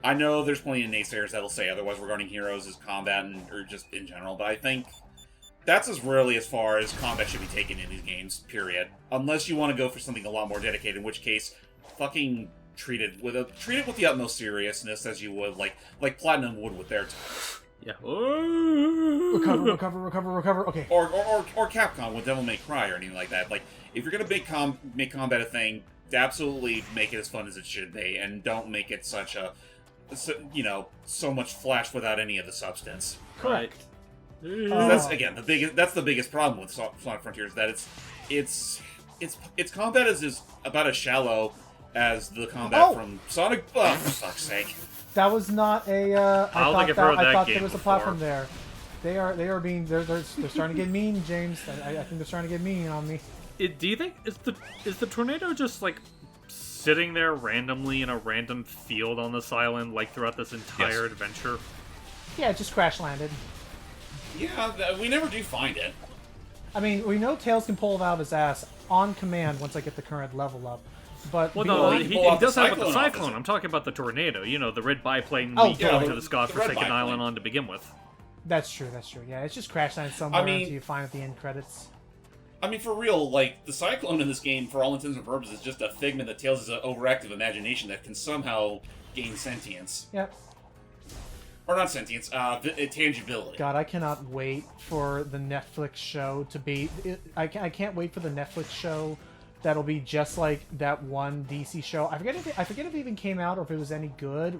I know there's plenty of naysayers that'll say otherwise regarding Heroes as combat or just in general, but I think that's as far as combat should be taken in these games, period. Unless you want to go for something a lot more dedicated, in which case, fucking treat it with the utmost seriousness as you would like Platinum would with their titles. Yeah. Recover. Okay. Or Capcom with Devil May Cry or anything like that. Like, if you're gonna make combat a thing, absolutely make it as fun as it should be, and don't make it so much flash without any of the substance. Correct. That's the biggest problem with Sonic Frontiers, that its combat is about as shallow as the combat from Sonic. Oh, for fuck's sake! That was not a. I thought there was a platform there. They're starting to get mean, James. I think they're starting to get mean on me. Do you think is the tornado just like sitting there randomly in a random field on this island, like throughout this entire adventure? Yeah, it just crash landed. Yeah, we never do find it. I mean, we know Tails can pull it out of his ass on command once I get the current level up. But well, no, he does have with the Cyclone. I'm talking about the tornado. You know, the red biplane we go to this godforsaken island on to begin with. That's true. Yeah, it's just crash landed somewhere until you find at the end credits. I mean, for real, like, the Cyclone in this game, for all intents and purposes, is just a figment of Tails' overactive imagination that can somehow gain sentience. Yep. Or not sentience, tangibility. God, I cannot wait for the Netflix show to be... I can't wait for the Netflix show that'll be just like that one DC show. I forget if it even came out or if it was any good.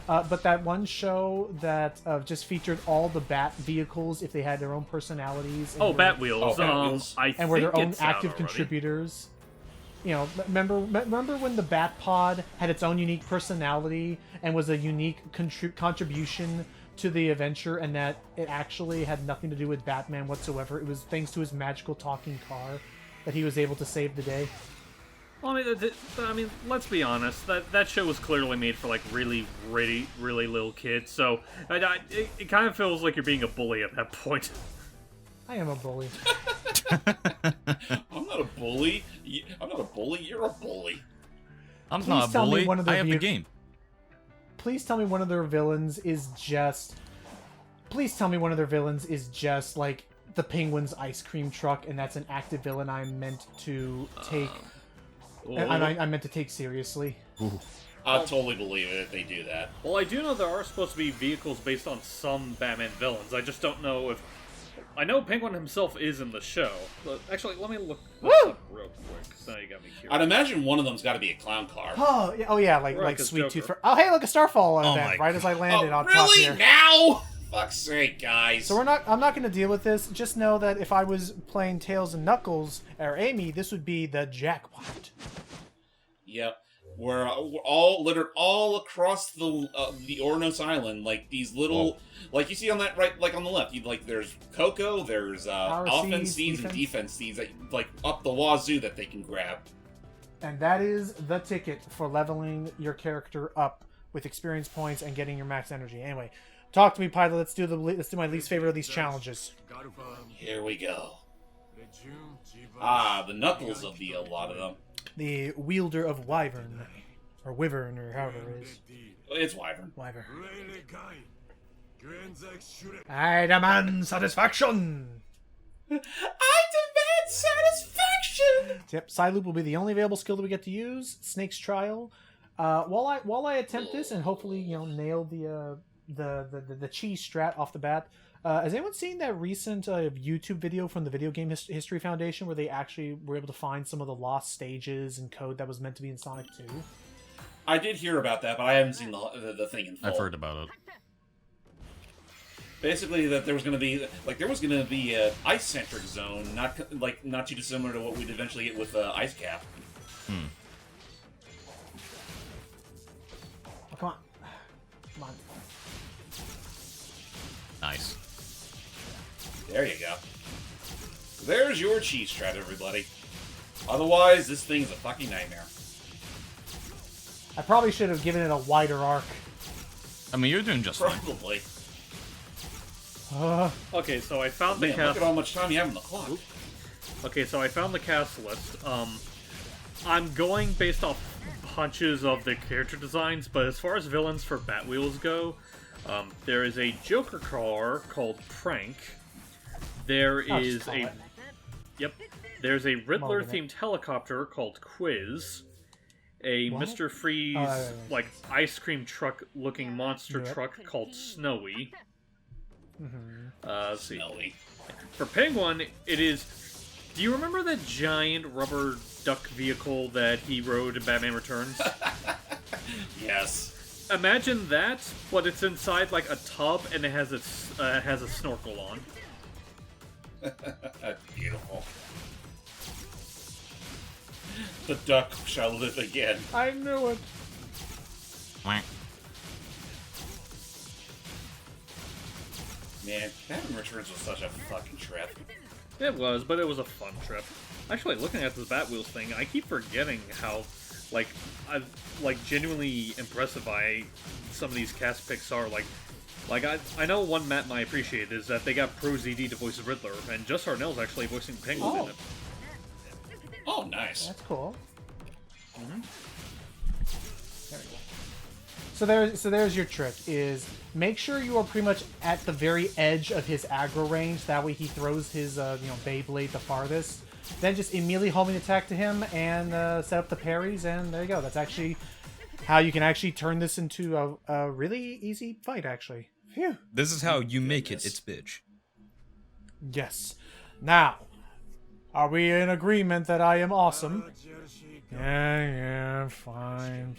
But that one show that just featured all the Bat vehicles if they had their own personalities. Oh, Batwheels. Batwheels. And were their own it's out active already. contributors. You know, remember when the Bat Pod had its own unique personality and was a unique contribution to the adventure, and that it actually had nothing to do with Batman whatsoever. It was thanks to his magical talking car that he was able to save the day. Well, I mean, let's be honest. That show was clearly made for like really little kids. So it kind of feels like you're being a bully at that point. I am a bully. I'm not a bully. I'm not a bully. You're a bully. I'm Please not a tell me bully. one of the I have the game. Please tell me one of their villains is just... Please tell me one of their villains is just, like, the Penguin's ice cream truck, and that's an active villain I'm meant to take... I meant to take seriously. I'll totally believe it if they do that. Well, I do know there are supposed to be vehicles based on some Batman villains. I just don't know if... I know Penguin himself is in the show. But actually, let me look this up real quick, because now you got me curious. I'd imagine one of them's got to be a clown car. Oh yeah, like Rockus Sweet Joker. Tooth. Oh hey, look, a Starfall Oh event my right as I landed Oh, on top really? here. Now? Fuck's sake, guys. So I'm not going to deal with this. Just know that if I was playing Tails and Knuckles or Amy, this would be the jackpot. Yep. We're all littered all across the Ornos Island, like these little, like you see on that right, like on the left. You like there's Koco, there's offense seeds and defense seeds that like up the wazoo that they can grab. And that is the ticket for leveling your character up with experience points and getting your max energy. Anyway, talk to me, Pilot. Let's do my least favorite of these challenges. Here we go. The Knuckles of a lot of them. The wielder of Wyvern, or Wyvern, or however it is. It's Wyvern. Wyvern. I demand satisfaction. I demand satisfaction. Yep, Psyloop will be the only available skill that we get to use. Snake's Trial. While I attempt this and hopefully nail the cheese strat off the bat. Has anyone seen that recent YouTube video from the Video Game History Foundation where they actually were able to find some of the lost stages and code that was meant to be in Sonic 2? I did hear about that, but I haven't seen the thing in full. I've heard about it. Basically, that there was going to be an ice-centric zone, not too dissimilar to what we'd eventually get with Ice Cap. Oh, come on. Come on. Nice. There you go. There's your cheese strat, everybody. Otherwise, this thing's a fucking nightmare. I probably should have given it a wider arc. I mean, you're doing just fine. Probably. Okay, so I found the Man, cast. look at how much time you have on the clock. Okay, so I found the cast list. I'm going based off hunches of the character designs, but as far as villains for Batwheels go, there is a Joker car called Prank. There I'll is just call it. There's a Riddler-themed helicopter called Quiz. A What? Mr. Freeze, like, ice cream truck-looking monster truck called Snowy. Let's see. Snowy. For Penguin, it is... Do you remember that giant rubber duck vehicle that he rode in Batman Returns? Yes. Imagine that, but it's inside, like, a tub, and it has a snorkel on. Beautiful. The duck shall live again. I knew it. Quack. Man, Batman Returns was such a fucking trip. It was, but it was a fun trip. Actually, looking at this Batwheels thing, I keep forgetting how, like, genuinely impressive by some of these cast picks are. Like I know one Matt might appreciate is that they got Pro ZD to voice Riddler, and Just Harnell's actually voicing Penguin in it. Oh, nice. That's cool. There we go. So there's your trick, is make sure you are pretty much at the very edge of his aggro range. That way he throws his, Beyblade the farthest. Then just immediately homing attack to him and set up the parries, and there you go. That's actually how you can actually turn this into a really easy fight, actually. Phew. This is how you make it's bitch. Yes. Now, are we in agreement that I am awesome? Yeah, fine.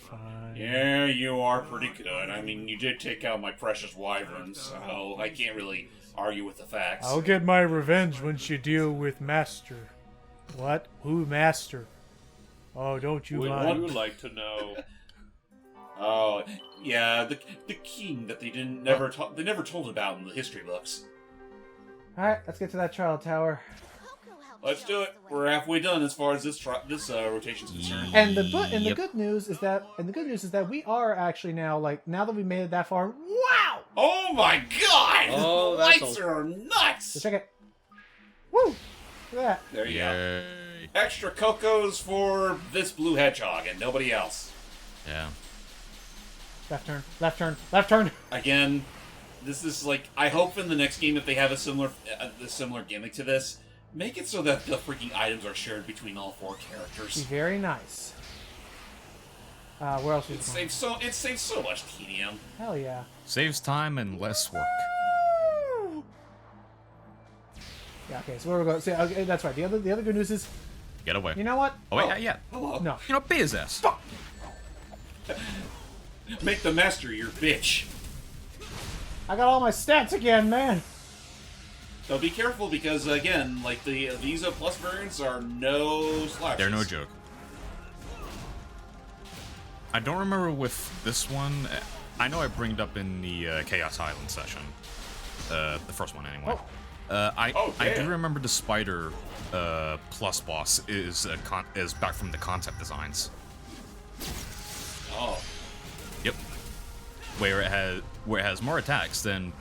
Yeah, you are pretty good. I mean, you did take out my precious wyvern, so I can't really argue with the facts. I'll get my revenge once you deal with Master. What? Who, Master? Oh, don't you mind? Would you like to know? Oh, yeah, the king that they never told about in the history books. Alright, let's get to that trial tower. Koco helped Let's show do us it. the way. We're halfway done as far as this rotation's concerned. And the Yep. good news is that we are actually now that we made it that far. Wow! Oh my god! Oh, the that's lights a- are nuts! So check it. Woo! Look at that. There you go. Yay. Extra Cocos for this blue hedgehog and nobody else. Yeah. Left turn. Again, this is like, I hope in the next game if they have a similar gimmick to this, make it so that the freaking items are shared between all 4 Be characters. very nice. Where else? It saves so much tedium. Hell yeah. Saves time and less work. Yeah. Okay. So where we go? See, okay, that's right. The other good news is, Get away. you know what? Oh, wait, yeah. Hello. No. You know, be his ass. Make the master your bitch. I got all my stats again, man. So be careful because again, like these plus variants are no slouches. They're no joke. I don't remember with this one. I know I bring it up in the Chaos Island session. The first one, anyway. I do damn. remember the spider plus boss is back from the concept designs. Oh. Yep. Where it has more attacks than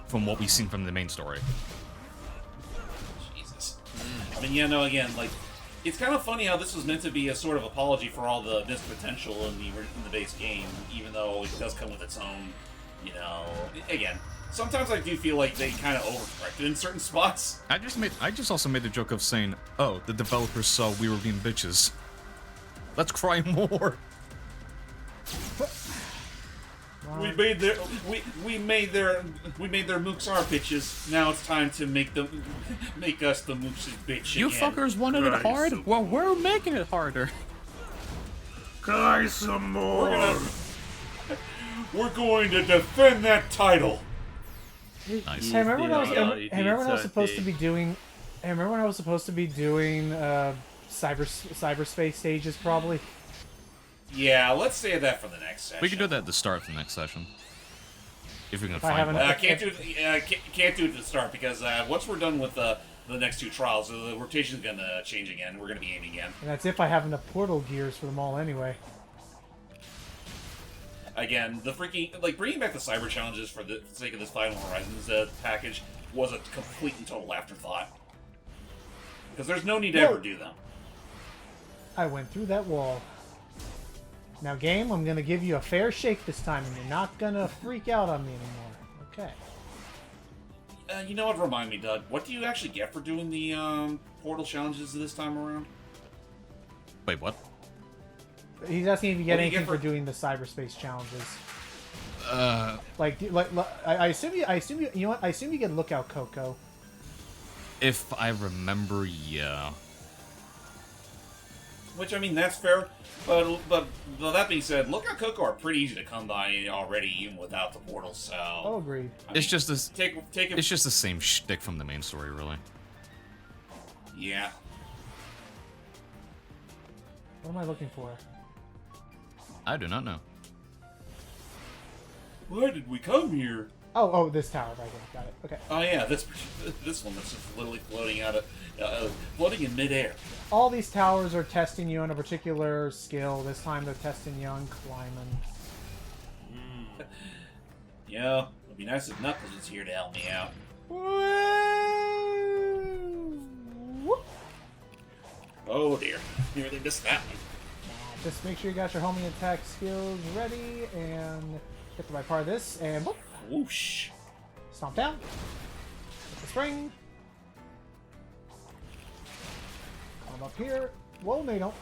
from what we've seen from the main story. Jesus. I mean, yeah, no, again, like, it's kind of funny how this was meant to be a sort of apology for all the missed potential in the base game, even though it does come with its own, again, sometimes I do feel like they kind of overcorrected in certain spots. I just also made the joke of saying, "Oh, the developers saw we were being bitches. Let's cry more." We made their Mooks our bitches. Now it's time to make us the Mooks' bitch You again. fuckers wanted it hard? Well, we're making it harder. Guys, some more. We're going to defend that title. Nice. Hey, remember when I was? Yeah, Remember when I was it's supposed to big. be doing? Hey, remember when I was supposed to be doing cyberspace stages? Probably. Yeah, let's save that for the next session. We can do that at the start of the next session. If we can I find haven't- one. Can't do it at the start because once we're done with the next 2 trials, the rotation's gonna change again. We're gonna be aiming again. And that's if I have enough portal gears for them all, anyway. Again, the freaking bringing back the cyber challenges for the sake of this Final Horizons package was a complete and total afterthought. Because there's no need to ever do them. I went through that wall. Now, game, I'm gonna give you a fair shake this time, and you're not gonna freak out on me anymore. Okay. You know what? Remind me, Doug. What do you actually get for doing the portal challenges this time around? Wait, what? He's asking if you get What do you anything get for for- doing the cyberspace challenges. Uh, I assume you know what? I assume you get Lookout Koco. if I remember, yeah. Which, I mean, that's fair. But that being said, Lookout Koco are pretty easy to come by already, even without the portal. So. Oh, agreed. I It's mean, just this. take it. It's just the same shtick from the main story, really. Yeah. What am I looking for? I do not know. Why did we come here? Oh, this tower right there. Got it. Okay. Oh yeah, this one that's just literally floating in midair. All these towers are testing you on a particular skill. This time they're testing you on climbing. Yeah, it'd be nice if Knuckles was here to help me out. Whoop. Oh dear, nearly missed that one. Just make sure you got your homing attack skills ready, and get the right part of this, and whoop, Whoosh. stomp down. Hit the spring. Come up here. Whoa, NATO.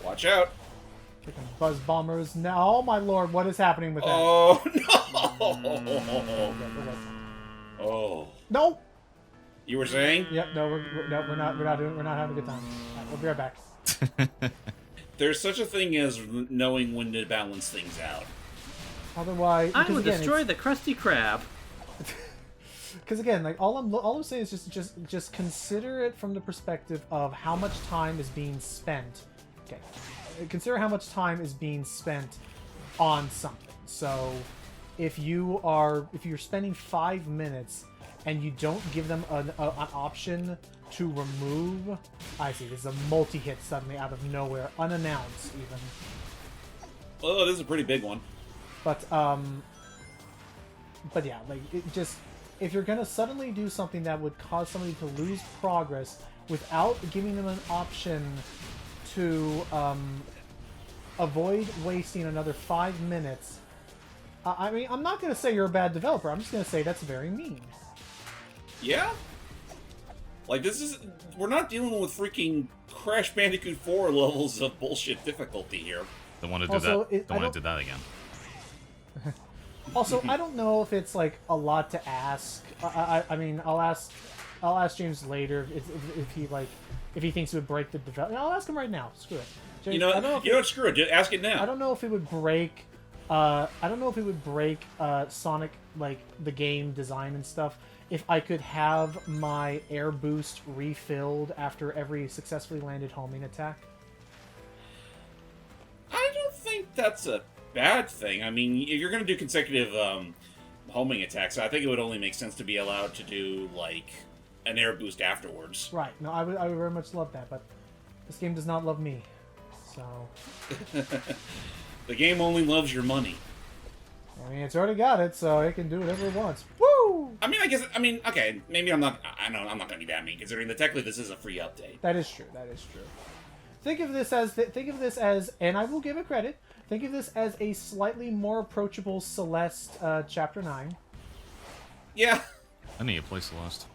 Watch out. Freaking buzz bombers. Now, oh my lord, what is happening with that? Oh, no. Oh. No. You were saying? Yep. No, we're not having a good time. All right, we'll be right back. There's such a thing as knowing when to balance things out. Otherwise, I because will again, destroy the Krusty Krab. Because again, like all I'm saying is just consider it from the perspective of how much time is being spent. Okay, consider how much time is being spent on something. So, if you're spending 5 minutes and you don't give them an option to remove, I see. There's a multi-hit suddenly out of nowhere, unannounced even. Oh, this is a pretty big one. But yeah, like it just. If you're gonna suddenly do something that would cause somebody to lose progress without giving them an option to avoid wasting another 5 minutes, I mean, I'm not gonna say you're a bad developer. I'm just gonna say that's very mean. Yeah? Like, we're not dealing with freaking Crash Bandicoot 4 levels of bullshit difficulty here. Don't want to do Also, that. Don't want to do that again. Also, I don't know if it's like a lot to ask. I mean, I'll ask James later if he thinks it would break the development. I'll ask him right now. Screw it. James, You know, screw it. Just ask it now. I don't know if it would break. Sonic, like the game design and stuff, if I could have my air boost refilled after every successfully landed homing attack. I don't think that's a bad thing. I mean, if you're going to do consecutive homing attacks, I think it would only make sense to be allowed to do, like, an air boost afterwards. Right. No, I would very much love that, but this game does not love me. So... The game only loves your money. I mean, it's already got it, so it can do whatever it wants. Woo! Okay, maybe I'm not going to be that mean, considering that technically this is a free update. That is true. Think of this as, and I will give it credit, think of this as a slightly more approachable Celeste Chapter 9. Yeah. I need to play Celeste.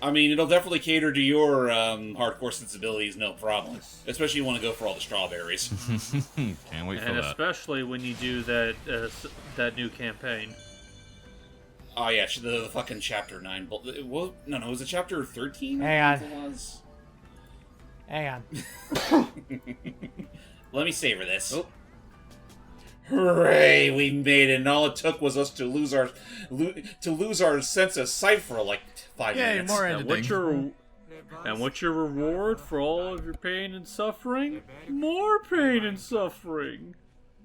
I mean, it'll definitely cater to your hardcore sensibilities, no problem. Especially if you want to go for all the strawberries. Can't wait for And that. especially when you do that new campaign. Oh yeah, the fucking Chapter 9. No, it was it Chapter 13? Hang on. Let me savor this. Oh. Hooray! We made it, and all it took was us to lose our sense of sight for like 5 minutes. more And what's your reward for all of your pain and suffering? More pain and suffering.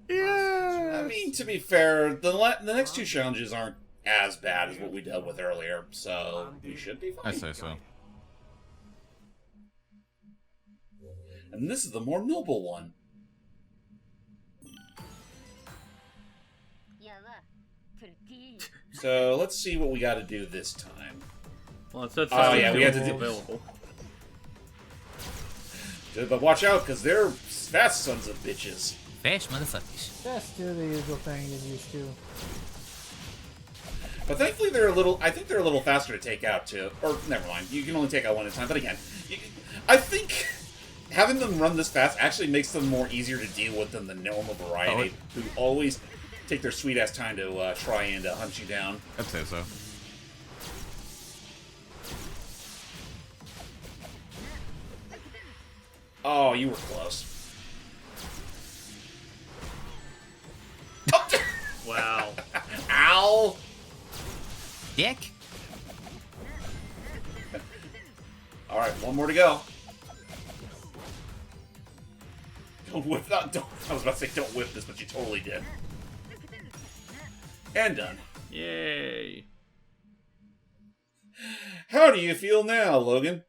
I mean, to be fair, the next two challenges aren't as bad as what we dealt with earlier, so we should be fine. I say so. And this is the more noble one. So let's see what we got to do this time. Well, it's that Oh, yeah, we have to do- available. But watch out, because they're fast sons of bitches. Fast motherfuckers. Just do the usual thing you used to. But thankfully I think they're a little faster to take out too. Or, never mind, you can only take out one at a time. But again, I think having them run this fast actually makes them more easier to deal with than the normal variety, who always take their sweet-ass time to try and hunt you down. I'd say so. Oh, you were close. Wow. Ow! Dick. Alright, one more to go. Don't whip that. I was about to say don't whip this, but you totally did. And done. Yay. How do you feel now, Logan?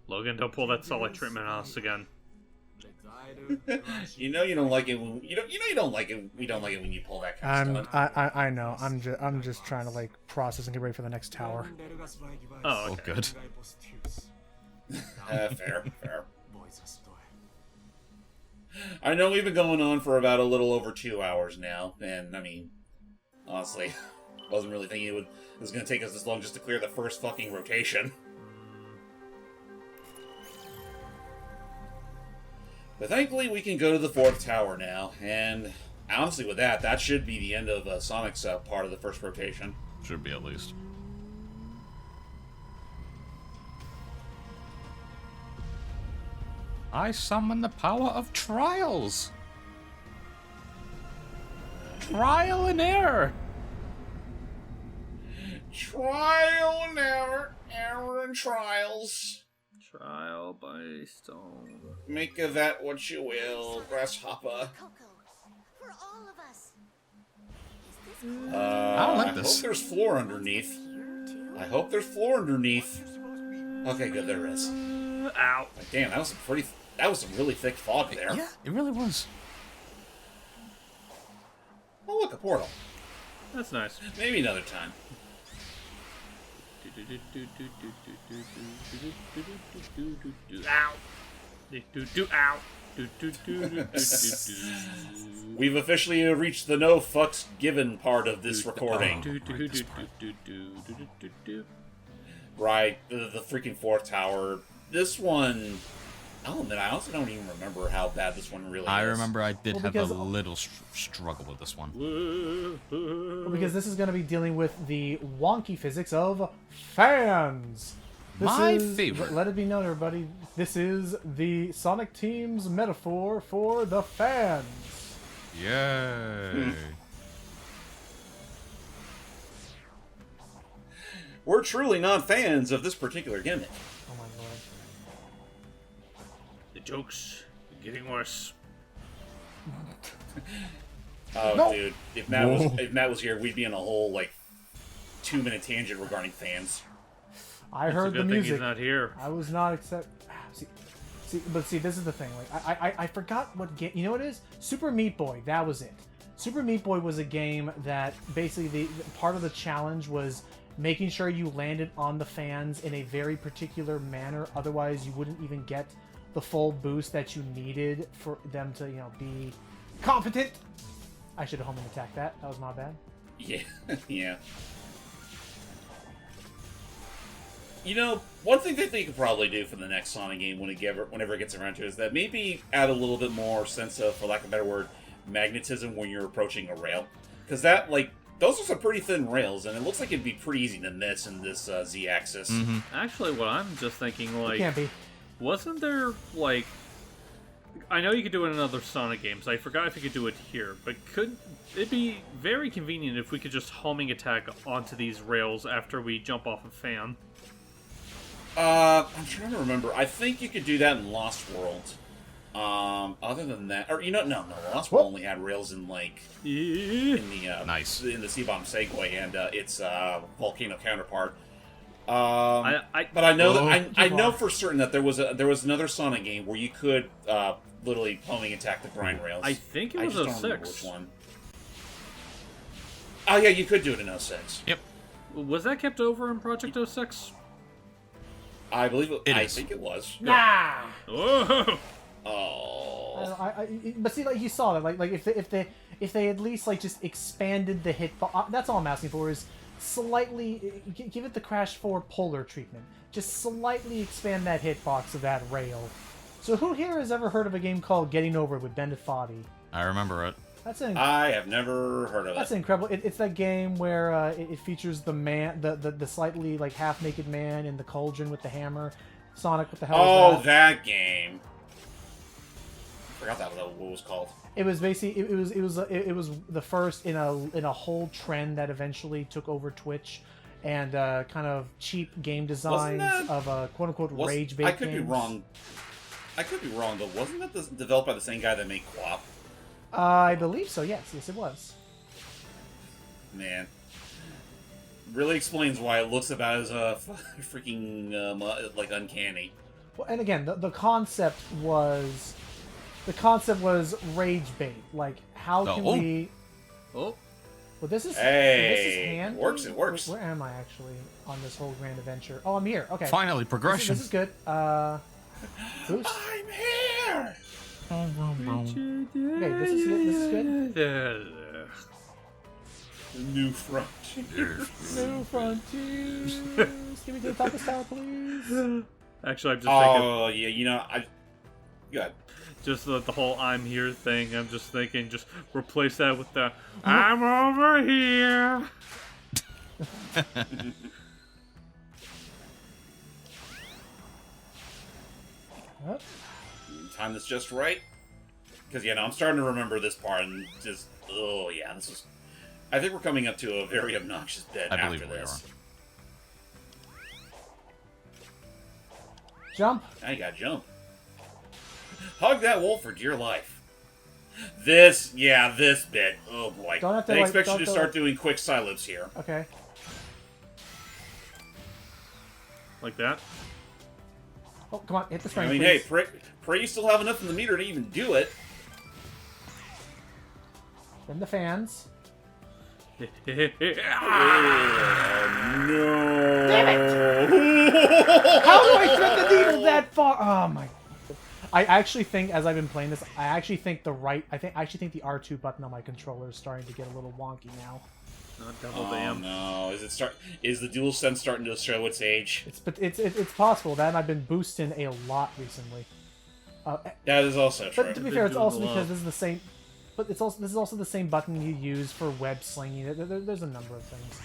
Logan, don't pull that solid treatment on us again. You know you don't like it when you don't like it. We don't like it when you pull that kind of stuff. I know. I'm just trying to like process and get ready for the next tower. Oh, Oh, good. Fair. I know we've been going on for about a little over 2 hours now, and I mean, honestly, wasn't really thinking it was going to take us this long just to clear the first fucking rotation. But thankfully, we can go to the 4th tower now, and honestly, with that should be the end of Sonic's part of the first rotation. Should be at least. I summon the power of trials. Trial and error. Trial and error and trials. Trial by stone. Make of that what you will, grasshopper. Koco, for all of us. I don't like this. I hope there's floor underneath. I hope there's floor underneath. Okay, good, there is. Ow. Damn, that was some really thick fog there. Yeah, it really was. Oh, look, a portal. That's nice. Maybe another time. Ow. Ow. We've officially reached the no fucks given part of this recording. Right, the freaking 4th tower. This one, I'll admit, I also don't even remember how bad this one really is. I remember I did have a because- little struggle with this one. Well, because this is going to be dealing with the wonky physics of fans. My favorite. Let it be known, everybody. This is the Sonic Team's metaphor for the fans. Yay. We're truly not fans of this particular gimmick. Oh my lord. The joke's getting worse. Oh, No. dude, if Matt was here, we'd be in a whole like 2-minute tangent regarding fans. I It's a heard the good thing music. he's not here. I was not accept. See, this is the thing. Like, I forgot what game. You know what it is? Super Meat Boy. That was it. Super Meat Boy was a game that basically the part of the challenge was making sure you landed on the fans in a very particular manner. Otherwise, you wouldn't even get the full boost that you needed for them to, be competent. I should have home and attacked that. That was my bad. Yeah, yeah. One thing that they could probably do for the next Sonic game whenever it gets around to it is that maybe add a little bit more sense of, for lack of a better word, magnetism when you're approaching a rail. Because those are some pretty thin rails, and it looks like it'd be pretty easy to miss in this Z-axis. Mm-hmm. Actually, what I'm just thinking, It can't be. wasn't there, I know you could do it in other Sonic games. I forgot if you could do it here, but it'd be very convenient if we could just homing attack onto these rails after we jump off a fan. I'm trying to remember. I think you could do that in Lost World. Other than that, or no, Lost World only had rails in Nice. in the C-bomb Segway and its volcano counterpart. But I I know I know for certain that there was another Sonic game where you could literally homing attack the grind rails. I think it I was just don't remember 06. which one. Oh yeah, you could do it in 06. Yep. Was that kept over in Project 06? I believe It I is. think it was. Nah. Oh! Oh. But see, like you saw that, like if they at least just expanded the hitbox. That's all I'm asking for is slightly give it the Crash 4 polar treatment. Just slightly expand that hitbox of that rail. So who here has ever heard of a game called Getting Over It with Bendit Foddy? I remember it. That's an I have never heard of that's it. incredible. It's that game where it features the man, the slightly half naked man in the cauldron with the hammer. Sonic, what the hell Oh, is that? that game. I forgot that was what it was called. It was basically it was the first in a whole trend that eventually took over Twitch, and kind of cheap game designs that- of quote unquote rage bait. I could be wrong. I could be wrong, but wasn't that developed by the same guy that made Quap? I believe so. Yes, it was. Man, really explains why it looks about as freaking uncanny. Well, and again, the concept was The concept was rage bait. Like, how can we... Oh. Well, this is Hey, handy. it works, it works. Where am I actually on this whole grand adventure? Oh, I'm here. Okay. Finally, progression. This is good. Boost. I'm here. Okay, this is good. New frontier. New frontiers. Give me to the top of the tower, please. Actually, I'm just thinking. Oh yeah, you know Good. Just the whole "I'm here" thing. I'm just thinking, just replace that with the "I'm over here." Huh? Time that's just right. Because I'm starting to remember this part and just this is. I think we're coming up to a very obnoxious bit I believe after we this. Jump. Now you gotta jump. Hug that wolf for dear life. This bit. Oh boy. Don't have to, they like, expect you don't to have to, start like- doing quick silence here. Okay. Like that. Oh, come on. Hit the string, I mean, please. hey, pray you still have enough in the meter to even do it. Then the fans. Oh, no. Damn it! How do I thread the needle that far? Oh my. I actually think, as I've been playing this, I actually think the R2 button on my controller is starting to get a little wonky now. Not double Oh damn. no! Is the DualSense starting to show its age? It's possible that, and I've been boosting a lot recently. That is also true. But to be fair, it's doing also a lot. because this is the same. But this is also the same button you use for web slinging. There's a number of things.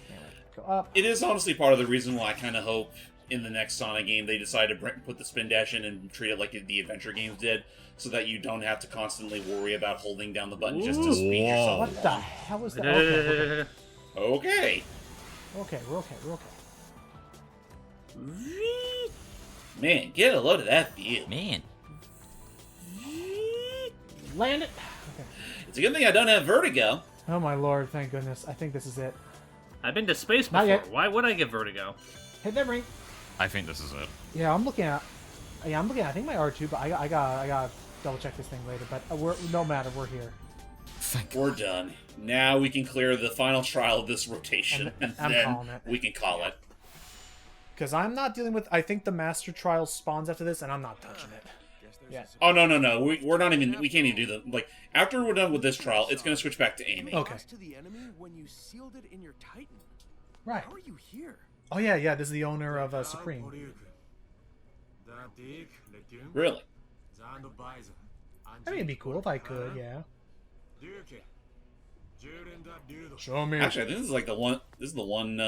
Anyway, go up. It is honestly part of the reason why I kind of hope in the next Sonic game they decide to put the spin dash in and treat it like the adventure games did, so that you don't have to constantly worry about holding down the button just to speed yourself What the along. hell was that? Okay, Okay. we're okay. Man, get a load of that view. Man. Land it. Okay. It's a good thing I don't have vertigo. Oh my lord! Thank goodness. I think this is it. I've been to space Not before. yet. Why would I get vertigo? Hit that ring. I think this is it. Yeah, I'm looking at. I think my R2, but I got double check this thing later. But no matter, we're here. We're done. Now we can clear the final trial of this rotation, and I'm then calling it. we can call it. Because I'm not dealing with. I think the Master Trial spawns after this, and I'm not touching it. Yeah. Oh no! We're not even. We can't even do the after we're done with this trial. It's going to switch back to aiming. Okay. To the enemy when you sealed it in your Titan. Right. How are you here? Oh yeah. This is the owner of Supreme. Really? I mean, it'd be cool if I could. Yeah. Show me. Actually, I think this is like the one. This is the one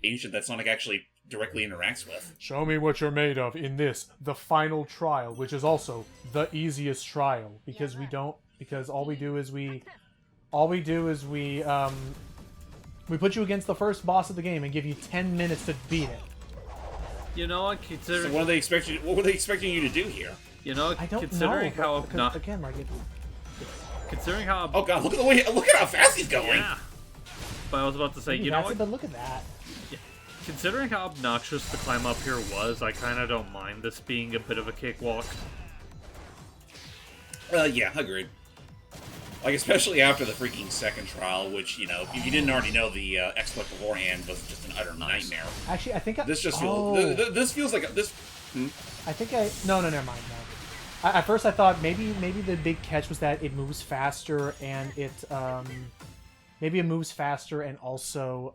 ancient that Sonic actually directly interacts with. Show me what you're made of in this, the final trial, which is also the easiest trial because all we do is we put you against the first boss of the game and give you 10 minutes to beat it. You know, So considering what were they expecting you to do here? you know, I don't considering know. how Again, like considering how Oh god, look at how fast he's going. yeah. But I was about to say, you know what? But look at that. Considering how obnoxious the climb up here was, I kind of don't mind this being a bit of a cakewalk. Yeah, agreed. Like, especially after the freaking second trial, which, if you didn't already know, the exploit beforehand was just an utter nightmare. Actually, I think This just feels... This feels like... I think No, never mind. No. At first, I thought maybe the big catch was that it moves faster and maybe it moves faster and also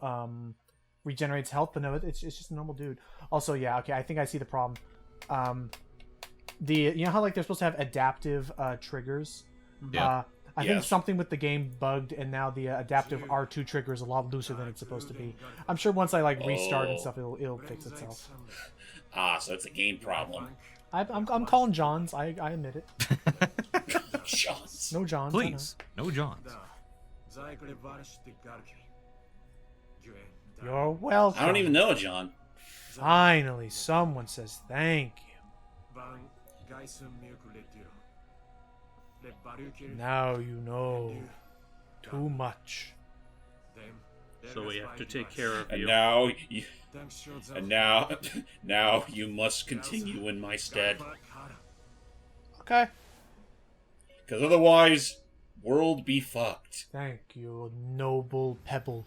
regenerates health, but no, it's just a normal dude. Also, yeah, okay, I think I see the problem. You know how like they're supposed to have adaptive triggers? Yeah. I think something with the game bugged, and now the adaptive R2 trigger is a lot looser than it's supposed to be. I'm sure once I like restart and stuff, it'll fix itself. So it's a game problem. I'm calling Johns. I admit it. Shots. No Johns. Please, no Johns. You're welcome. I don't even know, John. Finally, someone says thank you. Now you know too much. So we have to take care of And you. now you must continue in my stead. Okay. Because otherwise, world be fucked. Thank you, noble Pebble.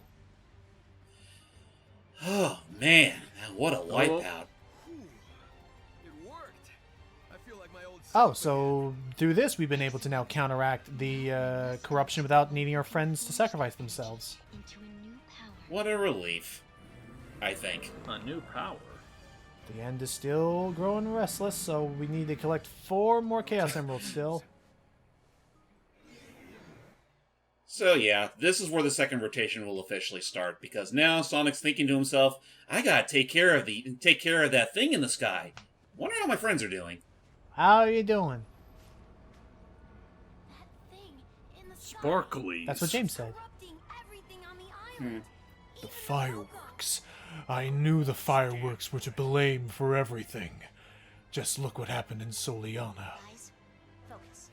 Oh, man. What a wipeout. It worked. I feel like my old Oh, so through this, we've been able to now counteract the corruption without needing our friends to sacrifice themselves. Into a new power. What a relief, I think. A new power. The end is still growing restless, so we need to collect 4 more Chaos Emeralds still. So yeah, this is where the second rotation will officially start, because now Sonic's thinking to himself, I gotta take care of that thing in the sky. Wonder how my friends are doing. How are you doing? That thing in the sky, Sparkly. That's what James said. corrupting everything on the island. The fireworks. I knew the fireworks were to blame for everything. Just look what happened in Soliana. Guys, focus.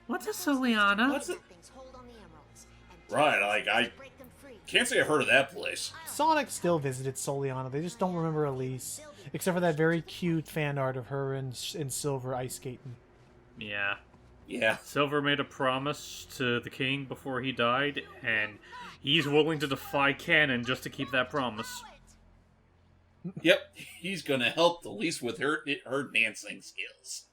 What's a Soliana? What's it? Things hold on the emeralds, and Right, like, I break them free. can't say I've heard of that place. Sonic still visited Soliana. They just don't remember Elise. Except for that very cute fan art of her in silver ice skating. Yeah. Yeah. Silver made a promise to the king before he died, and he's willing to defy canon just to keep that promise. Yep, he's gonna help Elise with her dancing skills.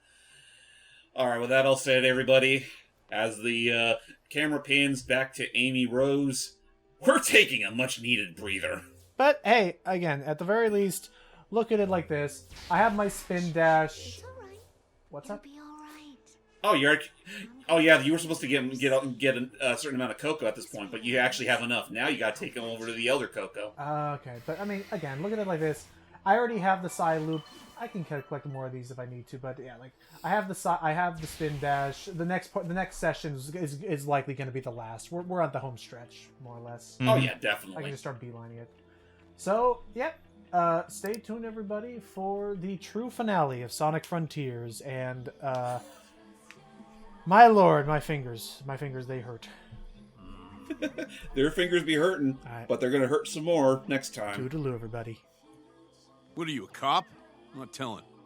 Alright, with that all said, everybody, as the camera pans back to Amy Rose, we're taking a much-needed breather. But hey, again, at the very least, look at it like this. I have my spin dash. It's all right. What's It'll up? be all right. Oh, yeah, you were supposed to get a certain amount of Koco at this point, but you actually have enough. Now you gotta take them over to the Elder Koco. Okay, but I mean, again, look at it like this. I already have the side loop. I can collect more of these if I need to, but yeah, like I have the spin dash. The next session is likely going to be the last. We're at the home stretch, more or less. Oh, yeah, I can definitely. just start beelining it. So, yep. Stay tuned, everybody, for the true finale of Sonic Frontiers. And, my lord, my fingers, they hurt. Their fingers be hurting, Alright. but they're gonna hurt some more next time. Toodaloo, everybody. What are you, a cop? I'm not telling.